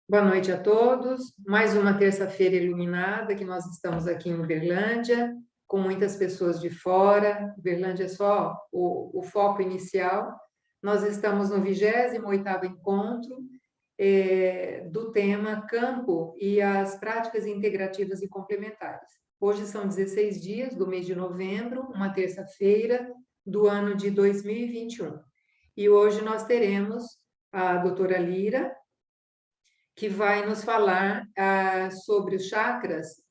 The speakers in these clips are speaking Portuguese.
Boa noite a todos. Mais uma terça-feira iluminada que nós estamos aqui em Uberlândia, com muitas pessoas de fora. Uberlândia é só o foco inicial. Nós estamos no 28º encontro do tema Campo e as Práticas Integrativas e Complementares. Hoje são 16 dias do mês de novembro, uma terça-feira do ano de 2021. E hoje nós teremos a doutora Lira, que vai nos falar sobre os chakras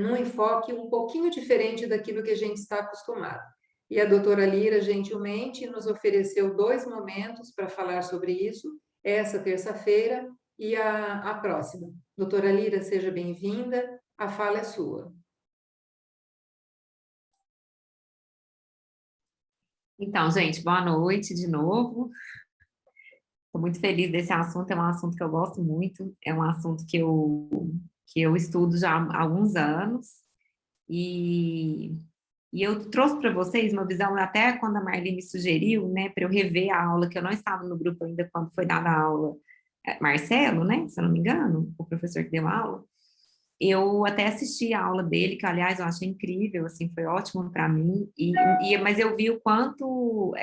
num enfoque um pouquinho diferente daquilo que a gente está acostumado. E a doutora Lira, gentilmente, nos ofereceu 2 momentos para falar sobre isso, essa terça-feira e a próxima. Doutora Lira, seja bem-vinda, a fala é sua. Então, gente, boa noite de novo. Estou muito feliz desse assunto, é um assunto que eu gosto muito, é um assunto que eu estudo já há alguns anos, e, e eu trouxe para vocês uma visão, até quando a Marli me sugeriu, né, para eu rever a aula, que eu não estava no grupo ainda quando foi dada a aula, Marcelo, né, se eu não me engano, o professor que deu a aula. Eu até assisti a aula dele, que, aliás, eu achei incrível, assim, foi ótimo para mim, mas eu vi o quanto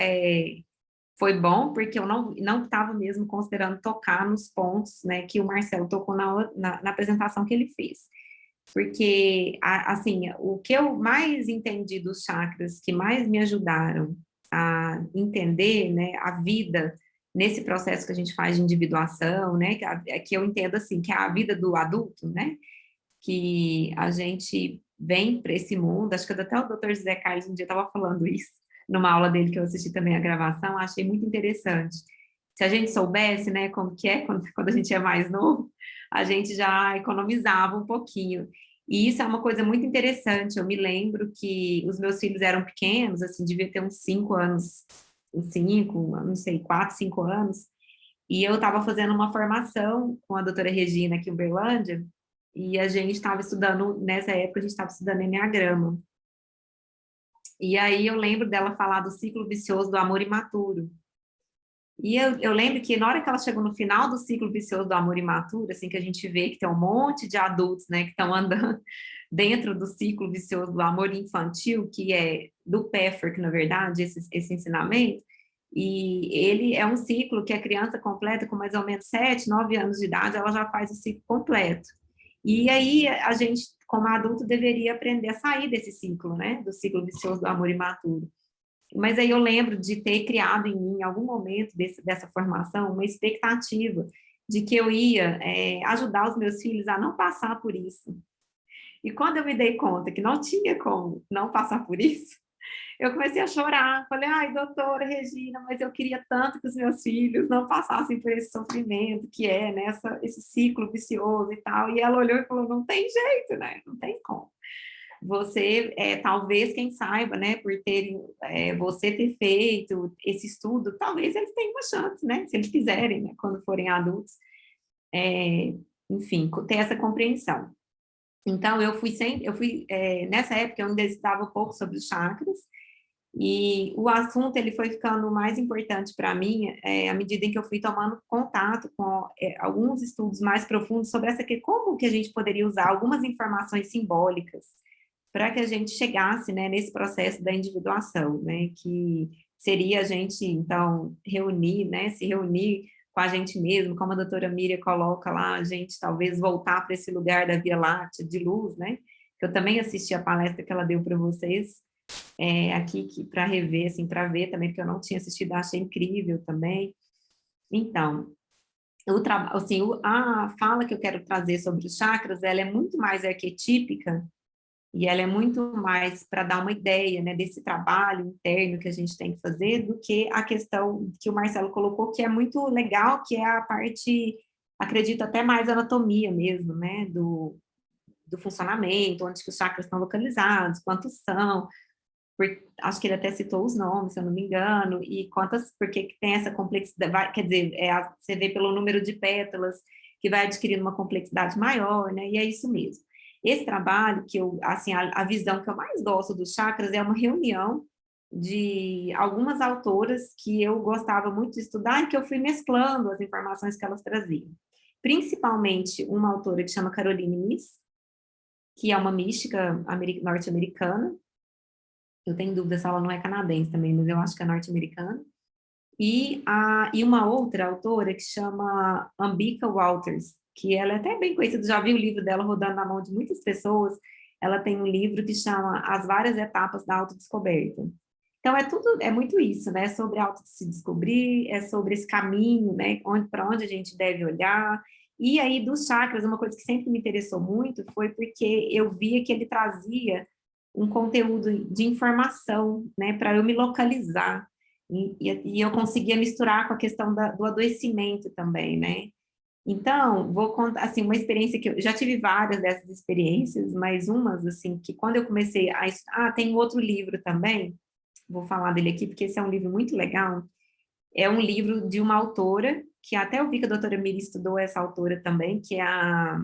foi bom, porque eu não estava mesmo considerando tocar nos pontos, né, que o Marcelo tocou na apresentação que ele fez. Porque, assim, o que eu mais entendi dos chakras, que mais me ajudaram a entender, né, a vida nesse processo que a gente faz de individuação, né, que eu entendo, assim, que é a vida do adulto, né, que a gente vem para esse mundo, acho que até o Dr. José Carlos um dia estava falando isso, numa aula dele que eu assisti também a gravação, achei muito interessante. Se a gente soubesse, né, como que é quando a gente é mais novo, a gente já economizava um pouquinho. E isso é uma coisa muito interessante. Eu me lembro que os meus filhos eram pequenos, assim, devia ter uns 5 anos, uns 5, não sei, 4, 5 anos, e eu estava fazendo uma formação com a doutora Regina aqui em Uberlândia, e a gente estava estudando, nessa época, a gente estava estudando enneagrama. E aí eu lembro dela falar do ciclo vicioso do amor imaturo. E eu lembro que na hora que ela chegou no final do ciclo vicioso do amor imaturo, assim, que a gente vê que tem um monte de adultos, né, que estão andando dentro do ciclo vicioso do amor infantil, que é do Pafford, na verdade, esse ensinamento, e ele é um ciclo que a criança completa com mais ou menos 7, 9 anos de idade, ela já faz o ciclo completo. E aí a gente, como adulto, deveria aprender a sair desse ciclo, né, do ciclo vicioso do amor imaturo. Mas aí eu lembro de ter criado em mim, em algum momento dessa formação, uma expectativa de que eu ia ajudar os meus filhos a não passar por isso. E quando eu me dei conta que não tinha como não passar por isso, eu comecei a chorar. Falei, ai, doutora Regina, mas eu queria tanto que os meus filhos não passassem por esse sofrimento que é, né, esse ciclo vicioso e tal. E ela olhou e falou, não tem jeito, né? Não tem como. Você, talvez, quem saiba, né, por você ter feito esse estudo, talvez eles tenham uma chance, né, se eles quiserem, né, quando forem adultos, enfim, ter essa compreensão. Então, nessa época, eu ainda estudava um pouco sobre os chakras, e o assunto, ele foi ficando mais importante para mim, à medida em que eu fui tomando contato com alguns estudos mais profundos sobre como que a gente poderia usar algumas informações simbólicas para que a gente chegasse, né, nesse processo da individuação, né, que seria a gente, então, se reunir com a gente mesmo, como a doutora Miriam coloca lá, a gente talvez voltar para esse lugar da Via Láctea, de luz, né, que eu também assisti a palestra que ela deu para vocês, aqui para rever, assim, para ver também, porque eu não tinha assistido, achei incrível também. Então, assim, a fala que eu quero trazer sobre os chakras, ela é muito mais arquetípica, e ela é muito mais para dar uma ideia, né, desse trabalho interno que a gente tem que fazer, do que a questão que o Marcelo colocou, que é muito legal, que é a parte, acredito, até mais anatomia mesmo, né, do funcionamento, onde que os chakras estão localizados, quantos são, acho que ele até citou os nomes, se eu não me engano, e porque que tem essa complexidade, quer dizer, você vê pelo número de pétalas, que vai adquirindo uma complexidade maior, né, e é isso mesmo. Esse trabalho, assim, a visão que eu mais gosto dos chakras é uma reunião de algumas autoras que eu gostava muito de estudar e que eu fui mesclando as informações que elas traziam. principalmente uma autora que chama Caroline Myss, que é uma mística norte-americana. Eu tenho dúvida se ela não é canadense também, mas eu acho que é norte-americana. E uma outra autora que chama Ambika Walters, que ela é até bem conhecida, já vi o livro dela rodando na mão de muitas pessoas. Ela tem um livro que chama As Várias Etapas da Autodescoberta. Então, é muito isso, né? Sobre auto se descobrir, é sobre esse caminho, né? Para onde a gente deve olhar. E aí, dos chakras, uma coisa que sempre me interessou muito foi porque eu via que ele trazia um conteúdo de informação, né? Para eu me localizar. E eu conseguia misturar com a questão do adoecimento também, né? Então, vou contar, assim, uma experiência que eu já tive várias dessas experiências, mas umas, assim, que quando eu comecei a... tem um outro livro também, vou falar dele aqui, porque esse é um livro muito legal. É um livro de uma autora, que até eu vi que a doutora Miri estudou essa autora também, que é a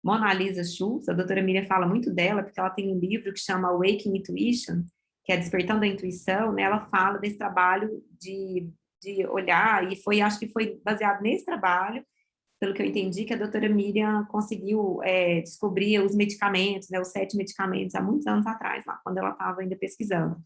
Mona Lisa Schultz. A doutora Miriam fala muito dela, porque ela tem um livro que chama Awakening Intuition, que é Despertando a Intuição, né? Ela fala desse trabalho de olhar, e acho que foi baseado nesse trabalho, pelo que eu entendi, que a doutora Miriam conseguiu descobrir os medicamentos, né, os 7 medicamentos, há muitos anos atrás, lá, quando ela estava ainda pesquisando.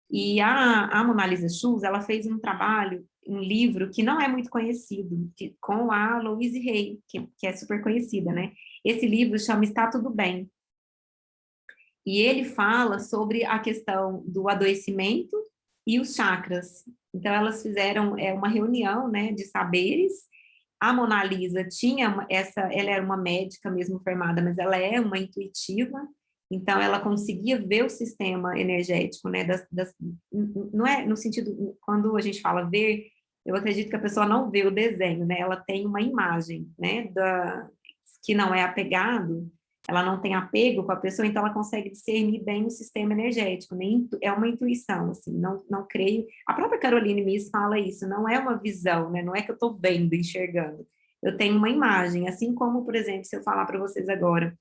E a Mona Lisa Schultz, ela fez um trabalho, um livro que não é muito conhecido, com a Louise Hay, que é super conhecida, né? Esse livro chama Está Tudo Bem. E ele fala sobre a questão do adoecimento e os chakras. Então, elas fizeram uma reunião, né, de saberes. A Mona Lisa ela era uma médica mesmo formada, mas ela é uma intuitiva, então ela conseguia ver o sistema energético, né, não é no sentido, quando a gente fala ver, eu acredito que a pessoa não vê o desenho, né, ela tem uma imagem, né, que não é apegado, ela não tem apego com a pessoa, então ela consegue discernir bem o sistema energético, né? É uma intuição, assim, não creio. A própria Caroline Myss fala isso, não é uma visão, né? Não é que eu estou vendo, enxergando. Eu tenho uma imagem, assim como, por exemplo, se eu falar para vocês agora,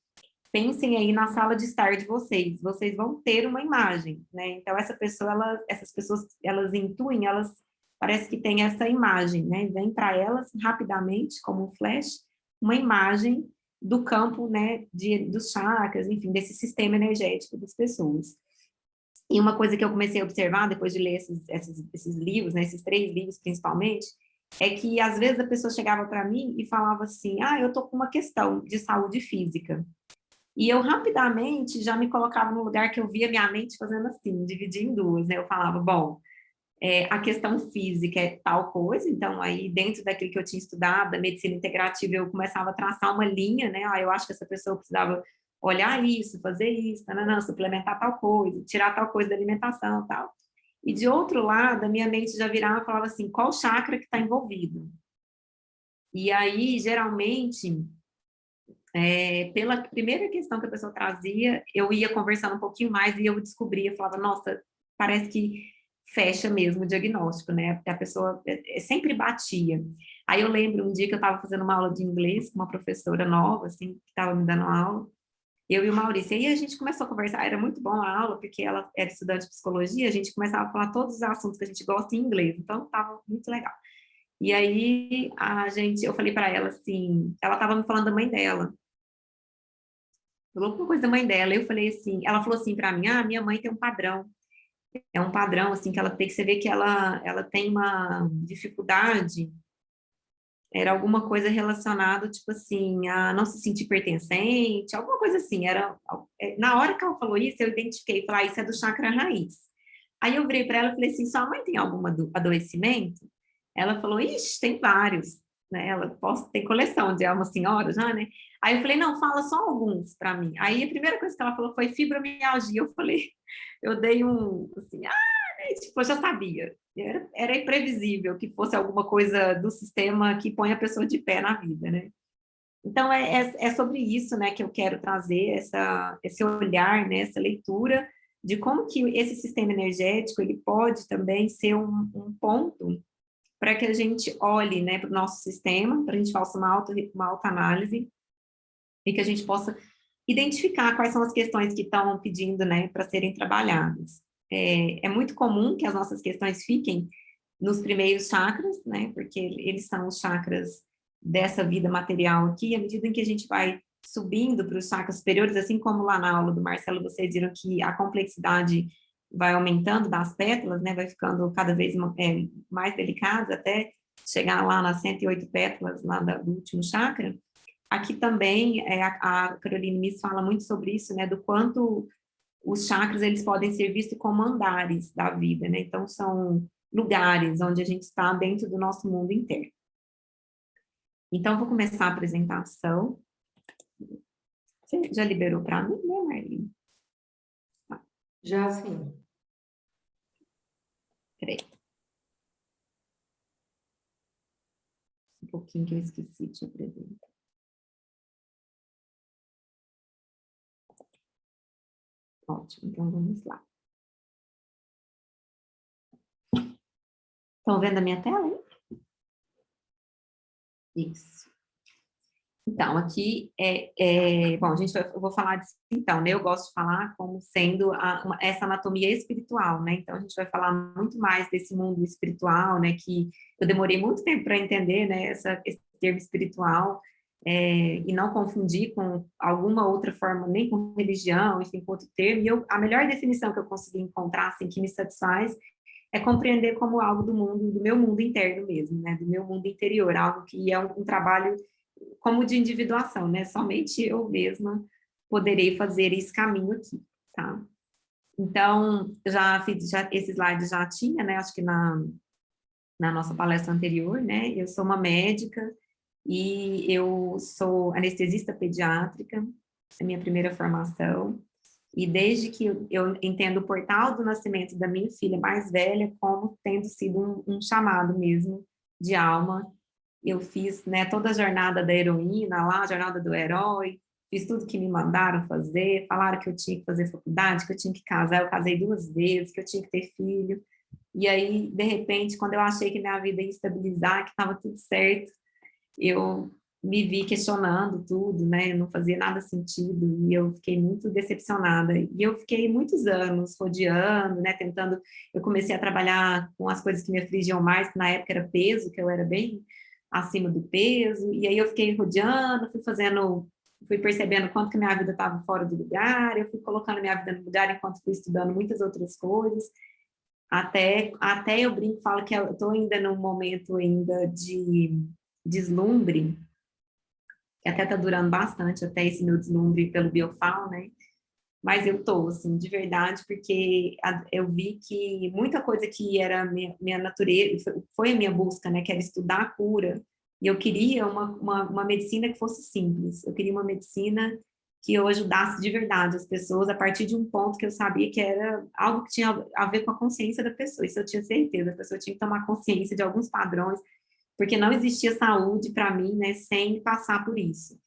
pensem aí na sala de estar de vocês vão ter uma imagem, né? Então essas pessoas, elas intuem, elas parece que têm essa imagem, né? Vem para elas rapidamente, como um flash, uma imagem do campo, né, dos chakras, enfim, desse sistema energético das pessoas. E uma coisa que eu comecei a observar depois de ler esses livros, né, esses 3 livros principalmente, é que às vezes a pessoa chegava para mim e falava assim, eu tô com uma questão de saúde física. E eu rapidamente já me colocava no lugar que eu via minha mente fazendo assim, dividir em duas, né? Eu falava, bom, a questão física é tal coisa, então aí dentro daquilo que eu tinha estudado, da medicina integrativa, eu começava a traçar uma linha, né? Eu acho que essa pessoa precisava olhar isso, fazer isso, suplementar tal coisa, tirar tal coisa da alimentação, tal. E de outro lado, a minha mente já virava e falava assim, qual chakra que está envolvido? E aí, geralmente, pela primeira questão que a pessoa trazia, eu ia conversando um pouquinho mais e eu descobria, falava, nossa, parece que fecha mesmo o diagnóstico, né? Porque a pessoa sempre batia. Aí eu lembro um dia que eu estava fazendo uma aula de inglês com uma professora nova, assim, que estava me dando aula, eu e o Maurício. E aí a gente começou a conversar, era muito bom a aula, porque ela era estudante de psicologia, a gente começava a falar todos os assuntos que a gente gosta em inglês, então estava muito legal. E aí eu falei para ela assim, ela estava me falando da mãe dela, falou alguma coisa da mãe dela, eu falei assim, ela falou assim para mim, minha mãe tem um padrão, é um padrão, assim, que ela tem que você vê que ela tem uma dificuldade, era alguma coisa relacionada, tipo assim, a não se sentir pertencente, alguma coisa assim, na hora que ela falou isso, eu identifiquei, falei, isso é do chakra raiz. Aí eu virei para ela e falei assim, sua mãe tem algum adoecimento? Ela falou, ixi, tem vários, né? Tem coleção de uma senhora já, né? Aí eu falei, não, fala só alguns para mim. Aí a primeira coisa que ela falou foi fibromialgia. Eu falei, eu dei assim, tipo, eu já sabia. Era imprevisível que fosse alguma coisa do sistema que põe a pessoa de pé na vida, né? Então, é sobre isso, né, que eu quero trazer esse olhar, né, essa leitura de como que esse sistema energético, ele pode também ser um ponto para que a gente olhe, né, para o nosso sistema, para a gente faça uma autoanálise e que a gente possa identificar quais são as questões que estão pedindo, né, para serem trabalhadas. É muito comum que as nossas questões fiquem nos primeiros chakras, né, porque eles são os chakras dessa vida material aqui, à medida em que a gente vai subindo para os chakras superiores, assim como lá na aula do Marcelo, vocês viram que a complexidade vai aumentando das pétalas, né, vai ficando cada vez mais delicado, até chegar lá nas 108 pétalas lá do último chakra. Aqui também, a Caroline Miss fala muito sobre isso, né, do quanto os chakras, eles podem ser vistos como andares da vida, né, então são lugares onde a gente está dentro do nosso mundo interno. Então, vou começar a apresentação. Você já liberou para mim, né, Marlene? Já sim. Peraí. Um pouquinho que eu esqueci de apresentar. Ótimo, então vamos lá. Estão vendo a minha tela, hein? Isso. Então, aqui bom, eu vou falar disso então, né? Eu gosto de falar como sendo essa anatomia espiritual, né? Então, a gente vai falar muito mais desse mundo espiritual, né? Que eu demorei muito tempo para entender, né? Esse termo espiritual, e não confundir com alguma outra forma, nem com religião, enfim, com outro termo. E a melhor definição que eu consegui encontrar, assim, que me satisfaz, é compreender como algo do meu mundo interno mesmo, né? Do meu mundo interior, algo que é um trabalho como de individuação, né? Somente eu mesma poderei fazer esse caminho aqui, tá? Então, esse slide já tinha, né? Acho que na nossa palestra anterior, né? Eu sou uma médica e eu sou anestesista pediátrica, é a minha primeira formação. E desde que eu entendo o portal do nascimento da minha filha mais velha como tendo sido um chamado mesmo de alma. Eu fiz, né, toda a jornada da heroína lá, a jornada do herói, fiz tudo que me mandaram fazer, falaram que eu tinha que fazer faculdade, que eu tinha que casar, eu casei 2 vezes, que eu tinha que ter filho. E aí, de repente, quando eu achei que minha vida ia estabilizar, que estava tudo certo, eu me vi questionando tudo, né? Não fazia nada sentido e eu fiquei muito decepcionada. E eu fiquei muitos anos rodeando, né? Tentando. Eu comecei a trabalhar com as coisas que me afligiam mais, que na época era peso, que eu era bem acima do peso. E aí eu fiquei rodeando, fui percebendo quanto que minha vida estava fora do lugar. Eu fui colocando minha vida no lugar enquanto fui estudando muitas outras coisas. Até eu brinco, falo que eu estou ainda num momento ainda de deslumbre, que até está durando bastante, até esse meu deslumbre pelo Biofal, né? Mas eu tô, assim, de verdade, porque eu vi que muita coisa que era minha natureza, foi a minha busca, né? Que era estudar a cura. E eu queria uma medicina que fosse simples. Eu queria uma medicina que eu ajudasse de verdade as pessoas a partir de um ponto que eu sabia que era algo que tinha a ver com a consciência da pessoa. Isso eu tinha certeza. A pessoa tinha que tomar consciência de alguns padrões, porque não existia saúde para mim, né, sem passar por isso.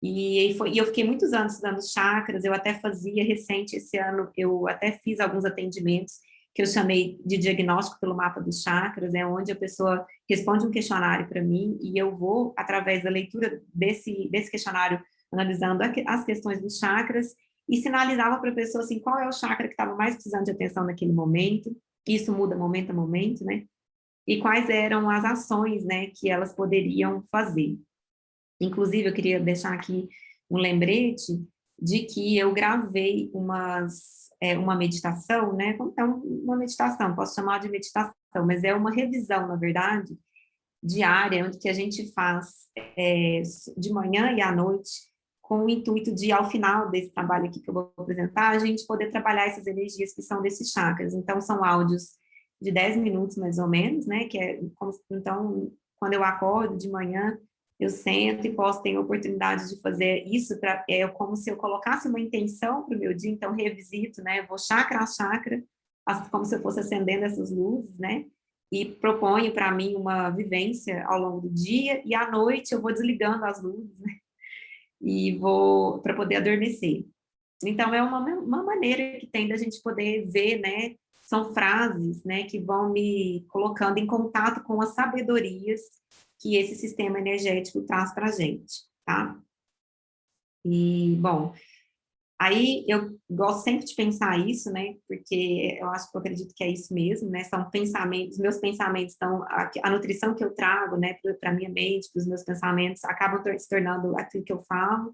E eu fiquei muitos anos estudando chakras, eu até fazia recente, esse ano, eu até fiz alguns atendimentos que eu chamei de diagnóstico pelo mapa dos chakras, é onde a pessoa responde um questionário para mim e eu vou, através da leitura desse questionário, analisando as questões dos chakras e sinalizava para a pessoa, assim, qual é o chakra que estava mais precisando de atenção naquele momento, isso muda momento a momento, né? E quais eram as ações, né, que elas poderiam fazer. Inclusive, eu queria deixar aqui um lembrete de que eu gravei uma meditação, né? Então, uma meditação, posso chamar de meditação, mas é uma revisão, na verdade, diária, onde que a gente faz de manhã e à noite, com o intuito de, ao final desse trabalho aqui que eu vou apresentar, a gente poder trabalhar essas energias que são desses chakras. Então, são áudios de 10 minutos, mais ou menos, né? Então, quando eu acordo de manhã, eu sento e posso ter a oportunidade de fazer isso, como se eu colocasse uma intenção para o meu dia, então revisito, né? Vou chakra a chakra, como se eu fosse acendendo essas luzes, né? E proponho para mim uma vivência ao longo do dia, e à noite eu vou desligando as luzes, né? E vou para poder adormecer. Então, é uma maneira que tem da gente poder ver, né? São frases, né, que vão me colocando em contato com as sabedorias que esse sistema energético traz para a gente, tá? E, bom, Aí eu gosto sempre de pensar isso, né? Porque eu acho que eu acredito que é isso mesmo, né? São pensamentos, meus pensamentos estão, a nutrição que eu trago, né, para minha mente, para os meus pensamentos, acabam se tornando aquilo que eu falo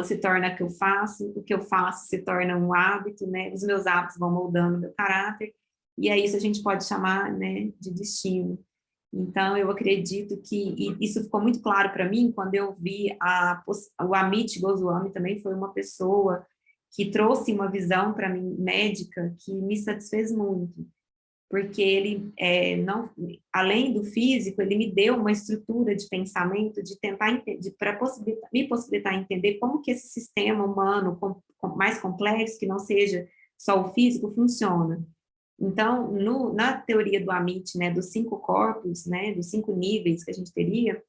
se torna o que eu faço se torna um hábito, né? Os meus hábitos vão moldando o meu caráter, e é isso a gente pode chamar, né, de destino. Então, eu acredito que e isso ficou muito claro para mim quando eu vi o Amit Goswami também foi uma pessoa que trouxe uma visão para mim médica que me satisfez muito, porque ele não, além do físico, ele me deu uma estrutura de pensamento de tentar para me possibilitar entender como que esse sistema humano mais complexo, que não seja só o físico, funciona. Então, na teoria do Amit, né, dos 5 corpos, né, dos 5 níveis que a gente teria,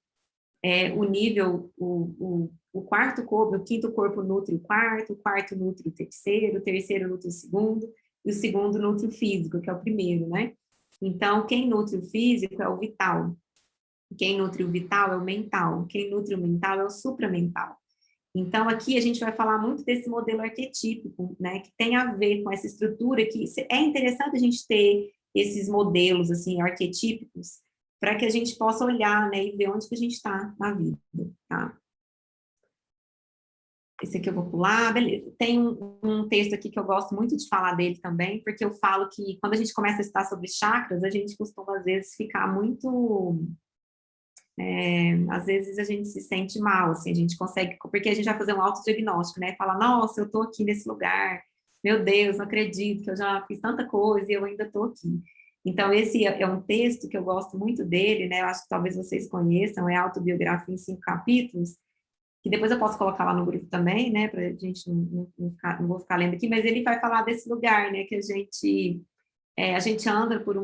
o nível, o quarto corpo, o quinto corpo nutre o quarto nutre o terceiro nutre o segundo, e o segundo nutre o físico, que é o primeiro, né? Então, quem nutre o físico é o vital, quem nutre o vital é o mental, quem nutre o mental é o supramental. Então, aqui a gente vai falar muito desse modelo arquetípico, né, que tem a ver com essa estrutura, que é interessante a gente ter esses modelos, assim, arquetípicos, para que a gente possa olhar, né, e ver onde que a gente está na vida, tá? Esse aqui eu vou pular, beleza. Tem um texto aqui que eu gosto muito de falar dele também, porque eu falo que quando a gente começa a estudar sobre chakras, a gente costuma, às vezes, ficar muito às vezes a gente se sente mal, assim, a gente consegue, porque a gente vai fazer um autodiagnóstico, né? Fala, nossa, eu tô aqui nesse lugar, meu Deus, não acredito que eu já fiz tanta coisa e eu ainda tô aqui. Então, esse é um texto que eu gosto muito dele, né? Eu acho que talvez vocês conheçam, é Autobiografia em 5 capítulos, que depois eu posso colocar lá no grupo também, né? Pra gente não vou ficar lendo aqui, mas ele vai falar desse lugar, né? Que a gente anda por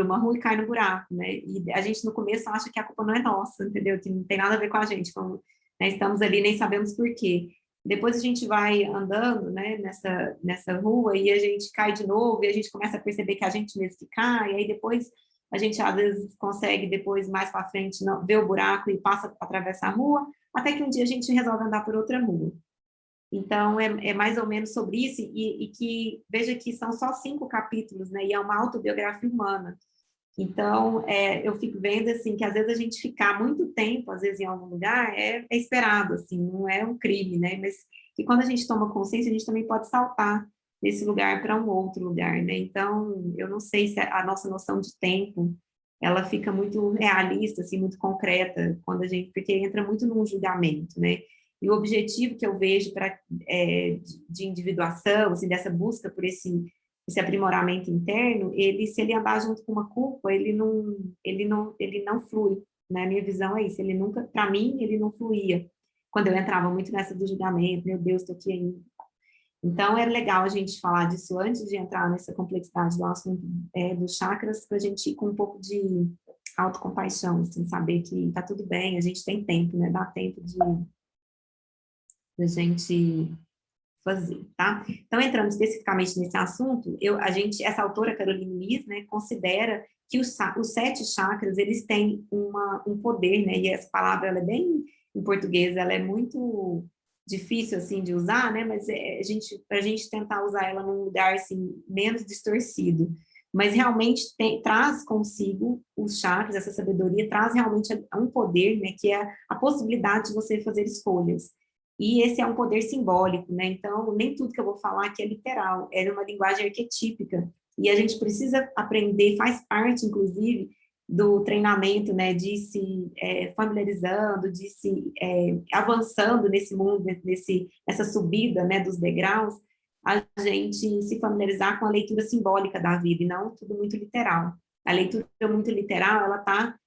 uma rua e cai no buraco, né? E a gente no começo acha que a culpa não é nossa, entendeu? Que não tem nada a ver com a gente, como, né, estamos ali nem sabemos por quê. Depois a gente vai andando, né, nessa rua e a gente cai de novo e a gente começa a perceber que a gente mesmo que cai, e aí depois a gente às vezes consegue depois mais para frente não, ver o buraco e passa a atravessar a rua, até que um dia a gente resolve andar por outra rua. Então, é mais ou menos sobre isso, e que, veja que são só 5 capítulos, né, e é uma autobiografia humana. Então, eu fico vendo, assim, que às vezes a gente ficar muito tempo, às vezes em algum lugar, é esperado, assim, não é um crime, né, mas que quando a gente toma consciência, a gente também pode saltar desse lugar para um outro lugar, né, então, eu não sei se a nossa noção de tempo, ela fica muito realista, assim, muito concreta, quando a gente, porque entra muito num julgamento, né, e o objetivo que eu vejo de individuação, assim, dessa busca por esse aprimoramento interno, se ele andar junto com uma culpa, ele não flui, né? A minha visão é isso, ele nunca, para mim, ele não fluía. Quando eu entrava muito nessa do julgamento, meu Deus, estou aqui ainda. Então, é legal a gente falar disso antes de entrar nessa complexidade do assunto dos chakras, para a gente ir com um pouco de autocompaixão, assim, saber que tá tudo bem, a gente tem tempo, né? Dá tempo de a gente fazer, tá? Então, entrando especificamente nesse assunto, essa autora, Caroline Myss, né, considera que os 7 chakras, eles têm um poder, né, e essa palavra, ela é bem, em português, ela é muito difícil, assim, de usar, né, mas a gente tentar usar ela num lugar, assim, menos distorcido, mas realmente traz consigo os chakras, essa sabedoria, traz realmente um poder, né, que é a possibilidade de você fazer escolhas. E esse é um poder simbólico, né? Então, nem tudo que eu vou falar aqui é literal, é uma linguagem arquetípica. E a gente precisa aprender, faz parte, inclusive, do treinamento, né? De se familiarizando, de se avançando nesse mundo, nessa subida, né? Dos degraus, a gente se familiarizar com a leitura simbólica da vida, e não tudo muito literal. A leitura muito literal, ela tá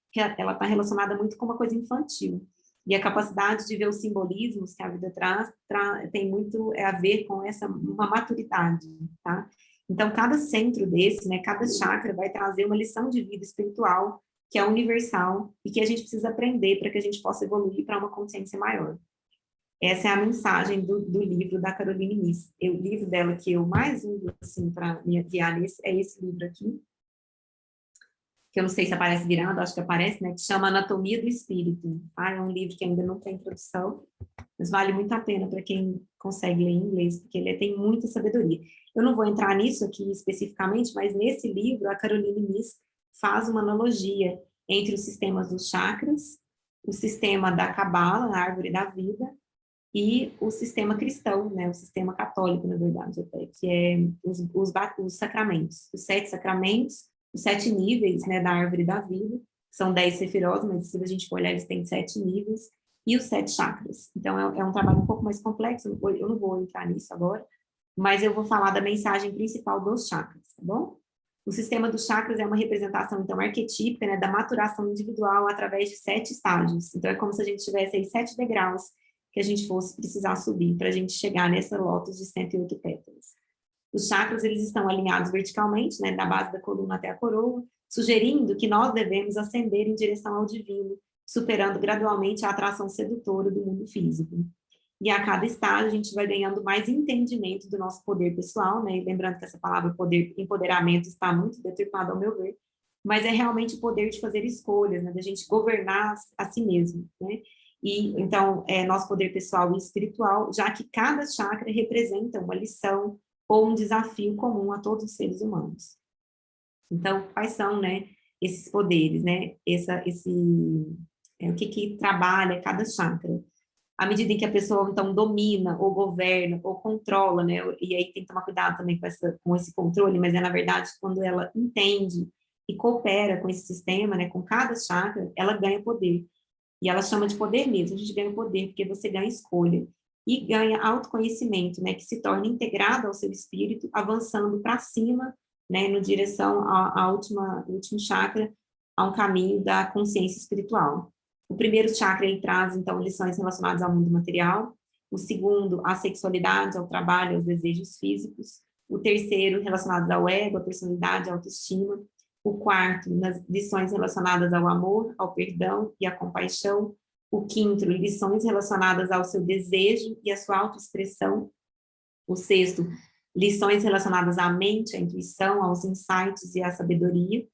relacionada muito com uma coisa infantil. E a capacidade de ver os simbolismos que a vida traz tem muito a ver com uma maturidade, tá? Então, cada centro desse, né, cada chakra vai trazer uma lição de vida espiritual que é universal e que a gente precisa aprender para que a gente possa evoluir para uma consciência maior. Essa é a mensagem do livro da Caroline Myss. O livro dela que eu mais uso, assim, para me guiar é esse livro aqui. que eu não sei se aparece virando, acho que aparece, né, que chama Anatomia do Espírito. Ah, é um livro que ainda não tem tradução, mas vale muito a pena para quem consegue ler em inglês, porque ele tem muita sabedoria. Eu não vou entrar nisso aqui especificamente, mas nesse livro a Caroline Myss faz uma analogia entre os sistemas dos chakras, o sistema da Cabala, a árvore da vida, e o sistema cristão, né, o sistema católico, na verdade, até, que é os sacramentos, os 7 sacramentos, os 7 níveis, né, da árvore da vida, são 10 sefirot, mas se a gente for olhar, eles têm 7 níveis, e os 7 chakras. Então, é um trabalho um pouco mais complexo, eu não vou entrar nisso agora, mas eu vou falar da mensagem principal dos chakras, tá bom? O sistema dos chakras é uma representação, então, arquetípica, né, da maturação individual através de 7 estágios. Então, é como se a gente tivesse aí 7 degraus que a gente fosse precisar subir para a gente chegar nessa lótus de 108 pétalas. Os chakras, eles estão alinhados verticalmente, né, da base da coluna até a coroa, sugerindo que nós devemos ascender em direção ao divino, superando gradualmente a atração sedutora do mundo físico. E a cada estágio a gente vai ganhando mais entendimento do nosso poder pessoal, né? E lembrando que essa palavra poder, empoderamento está muito deturpada ao meu ver, mas é realmente o poder de fazer escolhas, né? Da gente governar a si mesmo, né? E então é nosso poder pessoal e espiritual, já que cada chakra representa uma lição ou um desafio comum a todos os seres humanos. Então, quais são, né, esses poderes, né? O que trabalha cada chakra? À medida em que a pessoa, então, domina, ou governa, ou controla, né? E aí tem que tomar cuidado também com esse controle, mas na verdade, quando ela entende e coopera com esse sistema, né, com cada chakra, ela ganha poder. E ela chama de poder mesmo, a gente ganha poder, porque você ganha escolha. E ganha autoconhecimento, né, que se torna integrado ao seu espírito, avançando para cima, né, no direção ao último chakra, a um caminho da consciência espiritual. O primeiro chakra, ele traz, então, lições relacionadas ao mundo material. O segundo, à sexualidade, ao trabalho, aos desejos físicos. O terceiro, relacionado ao ego, à personalidade, à autoestima. O quarto, nas lições relacionadas ao amor, ao perdão e à compaixão. O quinto, lições relacionadas ao seu desejo e à sua autoexpressão. O sexto, lições relacionadas à mente, à intuição, aos insights e à sabedoria.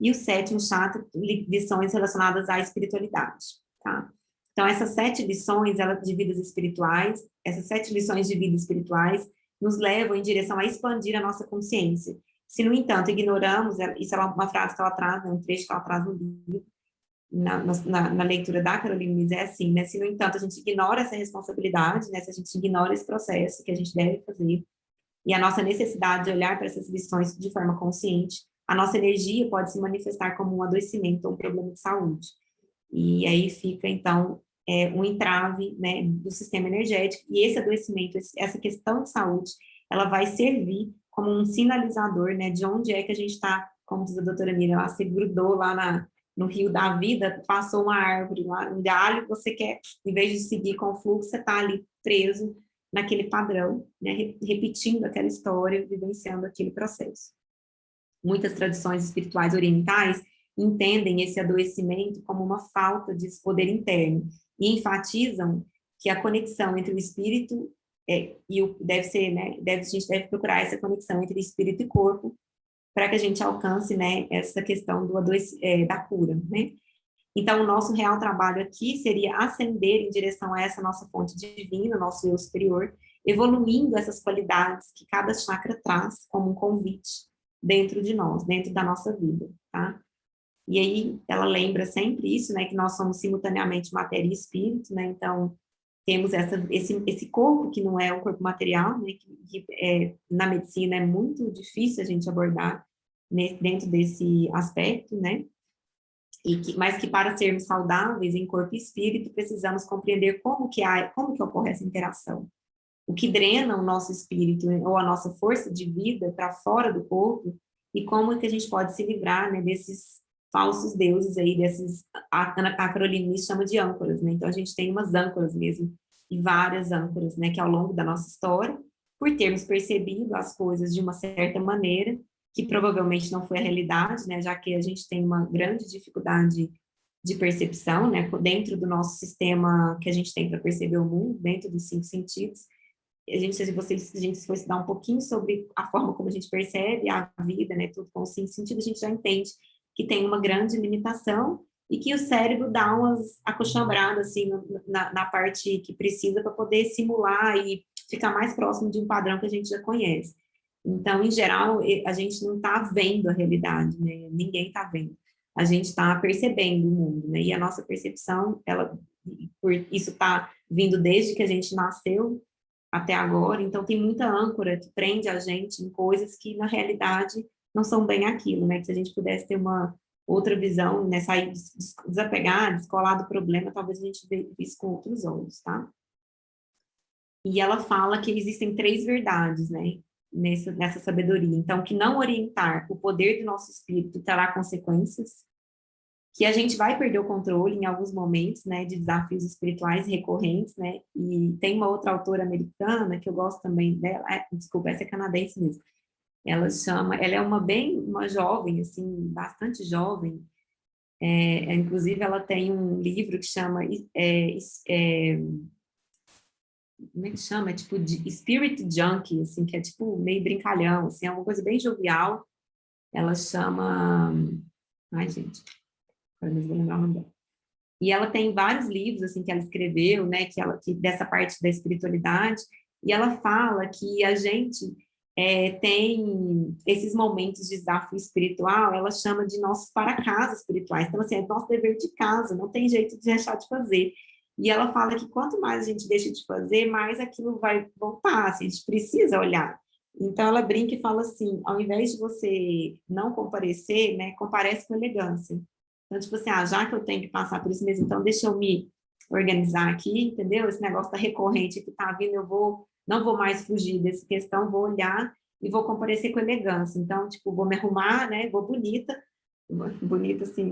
E o sétimo chakra, lições relacionadas à espiritualidade, tá? Então, essas 7 lições de vidas espirituais, essas 7 lições de vida espirituais, nos levam em direção a expandir a nossa consciência. Se, no entanto, ignoramos, isso é uma frase que ela traz, né, um trecho que ela traz no livro, na leitura da Caroline Myss, é assim, né? Se, no entanto, a gente ignora essa responsabilidade, né? Se a gente ignora esse processo que a gente deve fazer, e a nossa necessidade de olhar para essas lições de forma consciente, a nossa energia pode se manifestar como um adoecimento ou um problema de saúde. E aí fica, então, um entrave, né, do sistema energético, e esse adoecimento, essa questão de saúde, ela vai servir como um sinalizador, né, de onde é que a gente está, como diz a doutora Miriam, ela se grudou lá no rio da vida, passou uma árvore lá, um galho, você quer, em vez de seguir com o fluxo, você está ali preso naquele padrão, né, repetindo aquela história, vivenciando aquele processo. Muitas tradições espirituais orientais entendem esse adoecimento como uma falta de poder interno e enfatizam que a conexão entre o espírito deve ser, né, a gente deve procurar essa conexão entre espírito e corpo para que a gente alcance, né, essa questão da cura, né? Então, o nosso real trabalho aqui seria ascender em direção a essa nossa fonte divina, nosso eu superior, evoluindo essas qualidades que cada chakra traz como um convite dentro de nós, dentro da nossa vida, tá? E aí, ela lembra sempre isso, né, que nós somos simultaneamente matéria e espírito, né, então, temos esse corpo que não é um corpo material, né, na medicina é muito difícil a gente abordar dentro desse aspecto, né, mas que para sermos saudáveis em corpo e espírito, precisamos compreender como que ocorre essa interação. O que drena o nosso espírito, né, ou a nossa força de vida para fora do corpo, e como que a gente pode se livrar, né, desses falsos deuses aí, a Caroline Myss chama de âncoras, né? Então a gente tem umas âncoras mesmo, e várias âncoras, né, que ao longo da nossa história, por termos percebido as coisas de uma certa maneira, que provavelmente não foi a realidade, né, já que a gente tem uma grande dificuldade de percepção, né, dentro do nosso sistema que a gente tem para perceber o mundo, dentro dos 5 sentidos. Se a gente for estudar um pouquinho sobre a forma como a gente percebe a vida, né, tudo com os 5 sentidos, a gente já entende que tem uma grande limitação e que o cérebro dá umas acochambradas, assim, na parte que precisa para poder simular e ficar mais próximo de um padrão que a gente já conhece. Então, em geral, a gente não está vendo a realidade, né? Ninguém está vendo. A gente está percebendo o mundo, né? E a nossa percepção, isso está vindo desde que a gente nasceu até agora, então tem muita âncora que prende a gente em coisas que, na realidade, não são bem aquilo, né? Que se a gente pudesse ter uma outra visão, né? Sair, desapegar, descolar do problema, talvez a gente visse com outros olhos, tá? E ela fala que existem 3 verdades, né? Nessa sabedoria. Então, que não orientar o poder do nosso espírito terá consequências, que a gente vai perder o controle em alguns momentos, né, de desafios espirituais recorrentes, né, e tem uma outra autora americana, que eu gosto também dela, desculpa, essa é canadense mesmo, ela é uma jovem, assim, bastante jovem, inclusive ela tem um livro que chama, como é que chama? É tipo de Spirit Junkie, assim, que é tipo meio brincalhão, assim, é uma coisa bem jovial, ela chama, ai gente, agora mesmo vou lembrar o nome dela. E ela tem vários livros assim que ela escreveu, né, que dessa parte da espiritualidade, e ela fala que a gente tem esses momentos de desafio espiritual, ela chama de nossos para-casa espirituais. Então, assim, é nosso dever de casa, não tem jeito de deixar de fazer. E ela fala que quanto mais a gente deixa de fazer, mais aquilo vai voltar, assim, a gente precisa olhar. Então, ela brinca e fala assim, ao invés de você não comparecer, né, comparece com elegância. Então, tipo assim, já que eu tenho que passar por isso mesmo, então deixa eu me organizar aqui, entendeu? Esse negócio tá recorrente que tá vindo, não vou mais fugir dessa questão, vou olhar e vou comparecer com elegância. Então, tipo, vou me arrumar, né? Vou bonita assim,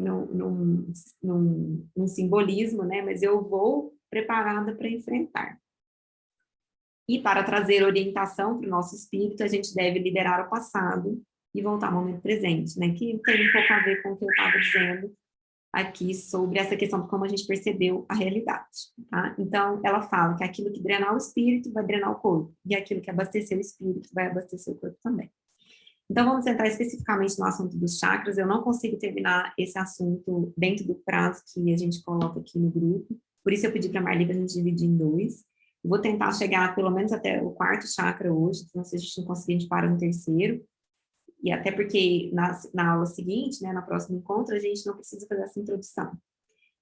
num simbolismo, né? Mas eu vou preparada para enfrentar. E para trazer orientação para o nosso espírito, a gente deve liberar o passado e voltar ao momento presente, né? Que tem um pouco a ver com o que eu estava dizendo aqui sobre essa questão de como a gente percebeu a realidade, tá? Então, ela fala que aquilo que drenar o espírito vai drenar o corpo, e aquilo que abastecer o espírito vai abastecer o corpo também. Então, vamos entrar especificamente no assunto dos chakras. Eu não consigo terminar esse assunto dentro do prazo que a gente coloca aqui no grupo, por isso eu pedi para a Marli para a gente dividir em 2. Vou tentar chegar pelo menos até o 4º chakra hoje, então se a gente não conseguir, a gente para no 3º. E até porque na aula seguinte, né, na próxima encontro, a gente não precisa fazer essa introdução.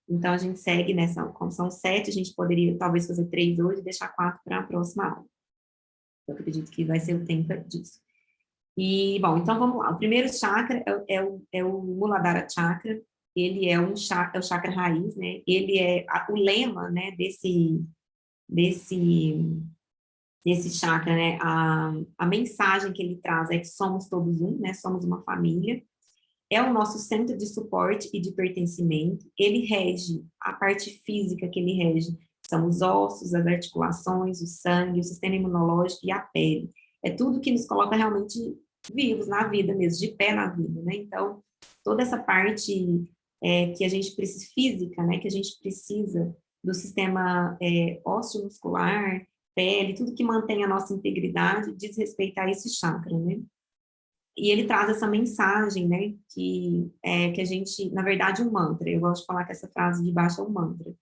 Então, a gente segue nessa, como são 7, a gente poderia talvez fazer 3 hoje e deixar 4 para a próxima aula. Eu acredito que vai ser o tempo disso. E, bom, então vamos lá. O primeiro chakra é o Muladhara Chakra. Ele é o chakra raiz, né? Ele é o lema, né, desse chakra, né, a mensagem que ele traz é que somos todos um, né, somos uma família, é o nosso centro de suporte e de pertencimento, ele rege, a parte física que ele rege são os ossos, as articulações, o sangue, o sistema imunológico e a pele, é tudo que nos coloca realmente vivos na vida mesmo, de pé na vida, né, então, toda essa parte que a gente precisa, física, né, que a gente precisa do sistema ósseo-muscular, pele, tudo que mantém a nossa integridade diz respeito a esse chakra, né? E ele traz essa mensagem, né, que a gente, na verdade, um mantra, eu gosto de falar que essa frase de baixo é um mantra,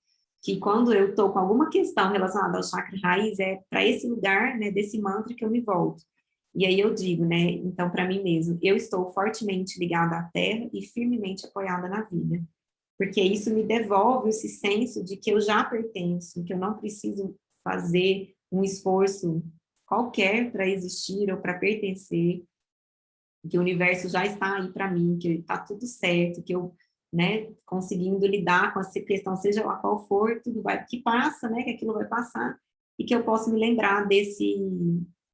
que quando eu estou com alguma questão relacionada ao chakra raiz, é para esse lugar, né, desse mantra que eu me volto. E aí eu digo, né, então para mim mesmo, eu estou fortemente ligada à terra e firmemente apoiada na vida, porque isso me devolve esse senso de que eu já pertenço, que eu não preciso fazer um esforço qualquer para existir ou para pertencer, que o universo já está aí para mim, que está tudo certo, que eu, né, conseguindo lidar com essa questão, seja lá qual for, tudo vai, que passa, né, que aquilo vai passar, e que eu posso me lembrar de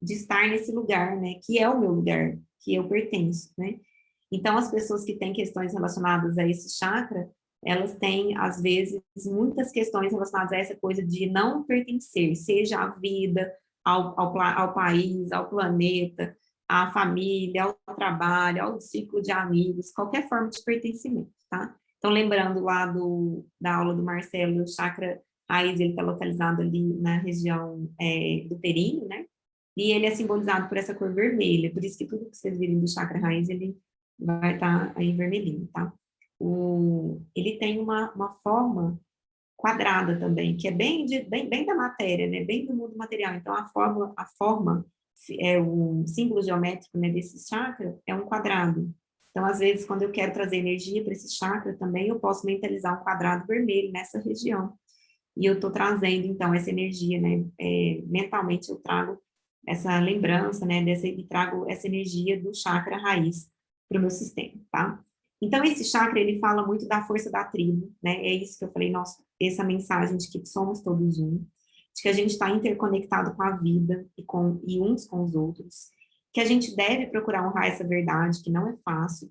estar nesse lugar, né, que é o meu lugar, que eu pertenço, né. Então, as pessoas que têm questões relacionadas a esse chakra, elas têm, às vezes, muitas questões relacionadas a essa coisa de não pertencer, seja à vida, ao país, ao planeta, à família, ao trabalho, ao ciclo de amigos, qualquer forma de pertencimento, tá? Então, lembrando lá da aula do Marcelo, o chakra raiz, ele está localizado ali na região do períneo, né? E ele é simbolizado por essa cor vermelha, por isso que tudo que vocês virem do chakra raiz, ele vai estar aí vermelhinho, tá? Ele tem uma forma quadrada também, que é bem da matéria, né? Bem do mundo material. Então, a forma o símbolo geométrico, né, desse chakra é um quadrado. Então, às vezes, quando eu quero trazer energia para esse chakra também, eu posso mentalizar um quadrado vermelho nessa região. E eu estou trazendo, então, essa energia, né? Mentalmente, eu trago essa lembrança, né? E trago essa energia do chakra raiz para o meu sistema, tá? Então, esse chakra, ele fala muito da força da tribo, né? É isso que eu falei, nossa, essa mensagem de que somos todos um, de que a gente está interconectado com a vida e uns com os outros, que a gente deve procurar honrar essa verdade, que não é fácil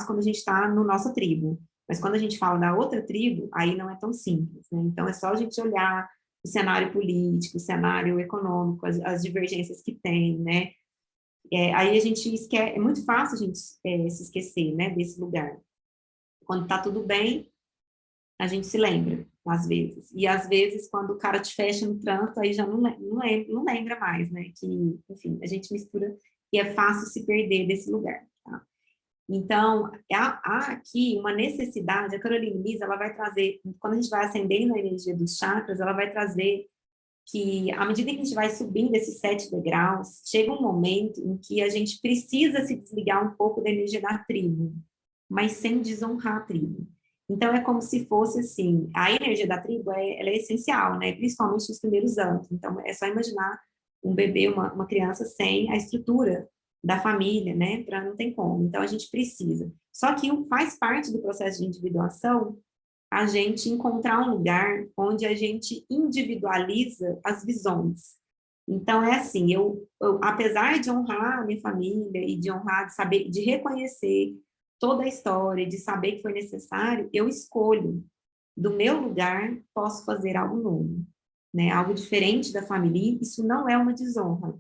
quando a gente está no nossa tribo, mas quando a gente fala da outra tribo, aí não é tão simples, né? Então, é só a gente olhar o cenário político, o cenário econômico, as divergências que tem, né? Aí a gente esquece, é muito fácil a gente se esquecer, né, desse lugar. Quando tá tudo bem, a gente se lembra, às vezes. E às vezes, quando o cara te fecha no trânsito, aí já não lembra mais, né? Que, enfim, a gente mistura e é fácil se perder desse lugar, tá? Então, há aqui uma necessidade, a Caroline Myss, ela vai trazer, quando a gente vai acendendo a energia dos chakras, ela vai trazer que, à medida que a gente vai subindo esses 7 degraus, chega um momento em que a gente precisa se desligar um pouco da energia da tribo, mas sem desonrar a tribo. Então, é como se fosse assim, a energia da tribo, ela é essencial, né? Principalmente nos primeiros anos. Então, é só imaginar um bebê, uma criança sem a estrutura da família, né? Para não ter como. Então, a gente precisa. Só que faz parte do processo de individuação a gente encontrar um lugar onde a gente individualiza as visões. Então, é assim, apesar de honrar a minha família e de honrar, de saber, de reconhecer toda a história, de saber que foi necessário, eu escolho, do meu lugar, posso fazer algo novo, né? Algo diferente da família, isso não é uma desonra,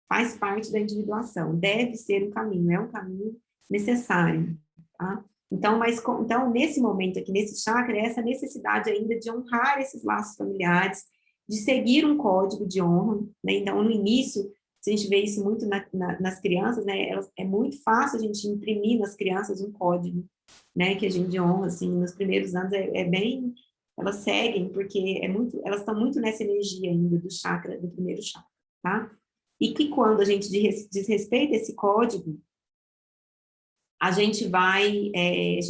faz parte da individuação, deve ser um caminho, é um caminho necessário, tá? Então, então, nesse momento aqui, nesse chakra, é essa necessidade ainda de honrar esses laços familiares, de seguir um código de honra, né? Então, no início, a gente vê isso muito nas crianças, né? É muito fácil a gente imprimir nas crianças um código, né? Que a gente honra, assim, nos primeiros anos bem, elas seguem, porque elas estão muito nessa energia ainda do chakra, do primeiro chakra, tá? E que quando a gente desrespeita esse código, a gente tem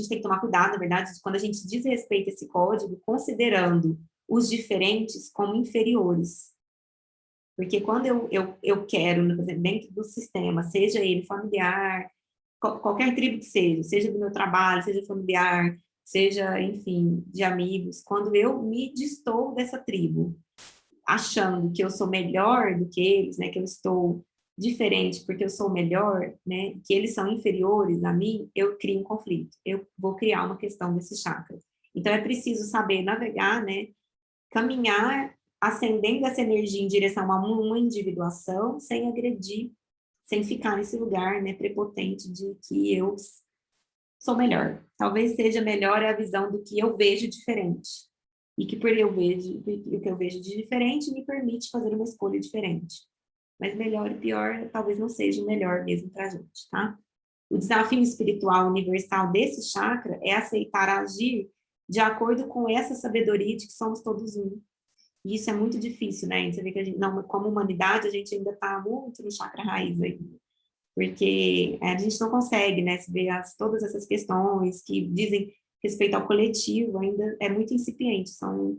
que tomar cuidado, na verdade, quando a gente desrespeita esse código, considerando os diferentes como inferiores. Porque quando eu quero, por exemplo, dentro do sistema, seja ele familiar, qualquer tribo que seja do meu trabalho, seja familiar, seja, enfim, de amigos, quando eu me distoo dessa tribo, achando que eu sou melhor do que eles, né, que eu estou diferente porque eu sou melhor, né, que eles são inferiores a mim, eu crio um conflito. Eu vou criar uma questão desse chakra. Então é preciso saber navegar, né, caminhar ascendendo essa energia em direção a uma individuação sem agredir, sem ficar nesse lugar, né, prepotente de que eu sou melhor. Talvez seja melhor a visão do que eu vejo diferente. E que por o que eu vejo de diferente me permite fazer uma escolha diferente. Mas melhor e pior talvez não seja o melhor mesmo para a gente, tá? O desafio espiritual universal desse chakra é aceitar agir de acordo com essa sabedoria de que somos todos um. E isso é muito difícil, né? Você vê que a gente, não, como humanidade, a gente ainda está muito no chakra raiz aí, porque a gente não consegue, né, se ver todas essas questões que dizem respeito ao coletivo, ainda é muito incipiente, são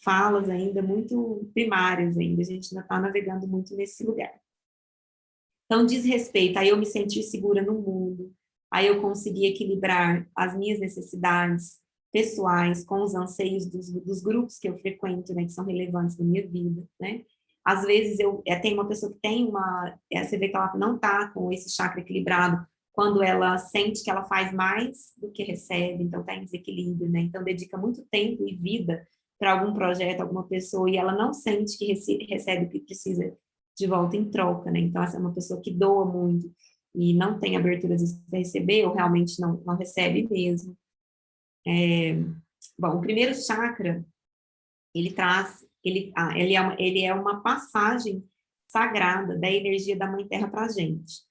falas ainda muito primárias ainda, a gente ainda está navegando muito nesse lugar. Então, diz respeito a eu me sentir segura no mundo, a eu conseguir equilibrar as minhas necessidades pessoais com os anseios dos grupos que eu frequento, né, que são relevantes na minha vida, né? Às vezes tem uma pessoa que tem você vê que ela não está com esse chakra equilibrado quando ela sente que ela faz mais do que recebe, então está em desequilíbrio, né? Então dedica muito tempo e vida para algum projeto, alguma pessoa, e ela não sente que recebe o que precisa de volta em troca, né? Então, essa é uma pessoa que doa muito e não tem abertura para receber, ou realmente não recebe mesmo. Bom, o primeiro chakra, ele é uma passagem sagrada da energia da Mãe Terra para a gente.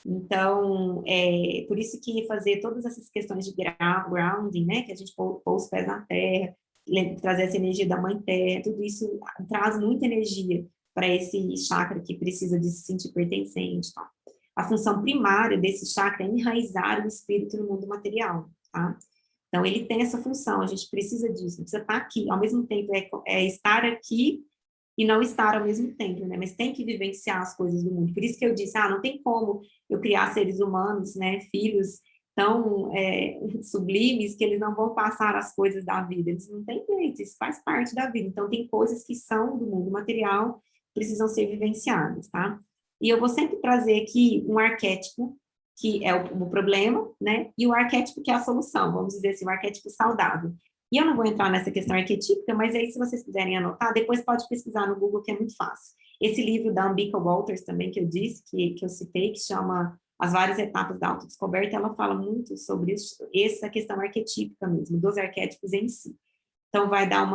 Então, por isso que fazer todas essas questões de grounding, né, que a gente pôr os pés na terra, trazer essa energia da mãe terra, tudo isso traz muita energia para esse chakra que precisa de se sentir pertencente, tá? A função primária desse chakra é enraizar o espírito no mundo material, tá? Então, ele tem essa função, a gente precisa disso, precisa estar aqui, ao mesmo tempo é estar aqui e não estar ao mesmo tempo, né? Mas tem que vivenciar as coisas do mundo. Por isso que eu disse, não tem como eu criar seres humanos, né, filhos tão sublimes que eles não vão passar as coisas da vida. Eles não têm jeito, isso faz parte da vida. Então, tem coisas que são do mundo material, precisam ser vivenciadas, tá? E eu vou sempre trazer aqui um arquétipo, que é o problema, né? E o arquétipo que é a solução, vamos dizer assim, um arquétipo saudável. E eu não vou entrar nessa questão arquetípica, mas aí, se vocês quiserem anotar, depois pode pesquisar no Google, que é muito fácil. Esse livro da Ambika Walters também, que eu disse, que eu citei, que chama As Várias Etapas da Autodescoberta, ela fala muito sobre isso, essa questão arquetípica mesmo, dos arquétipos em si. Então, vai dar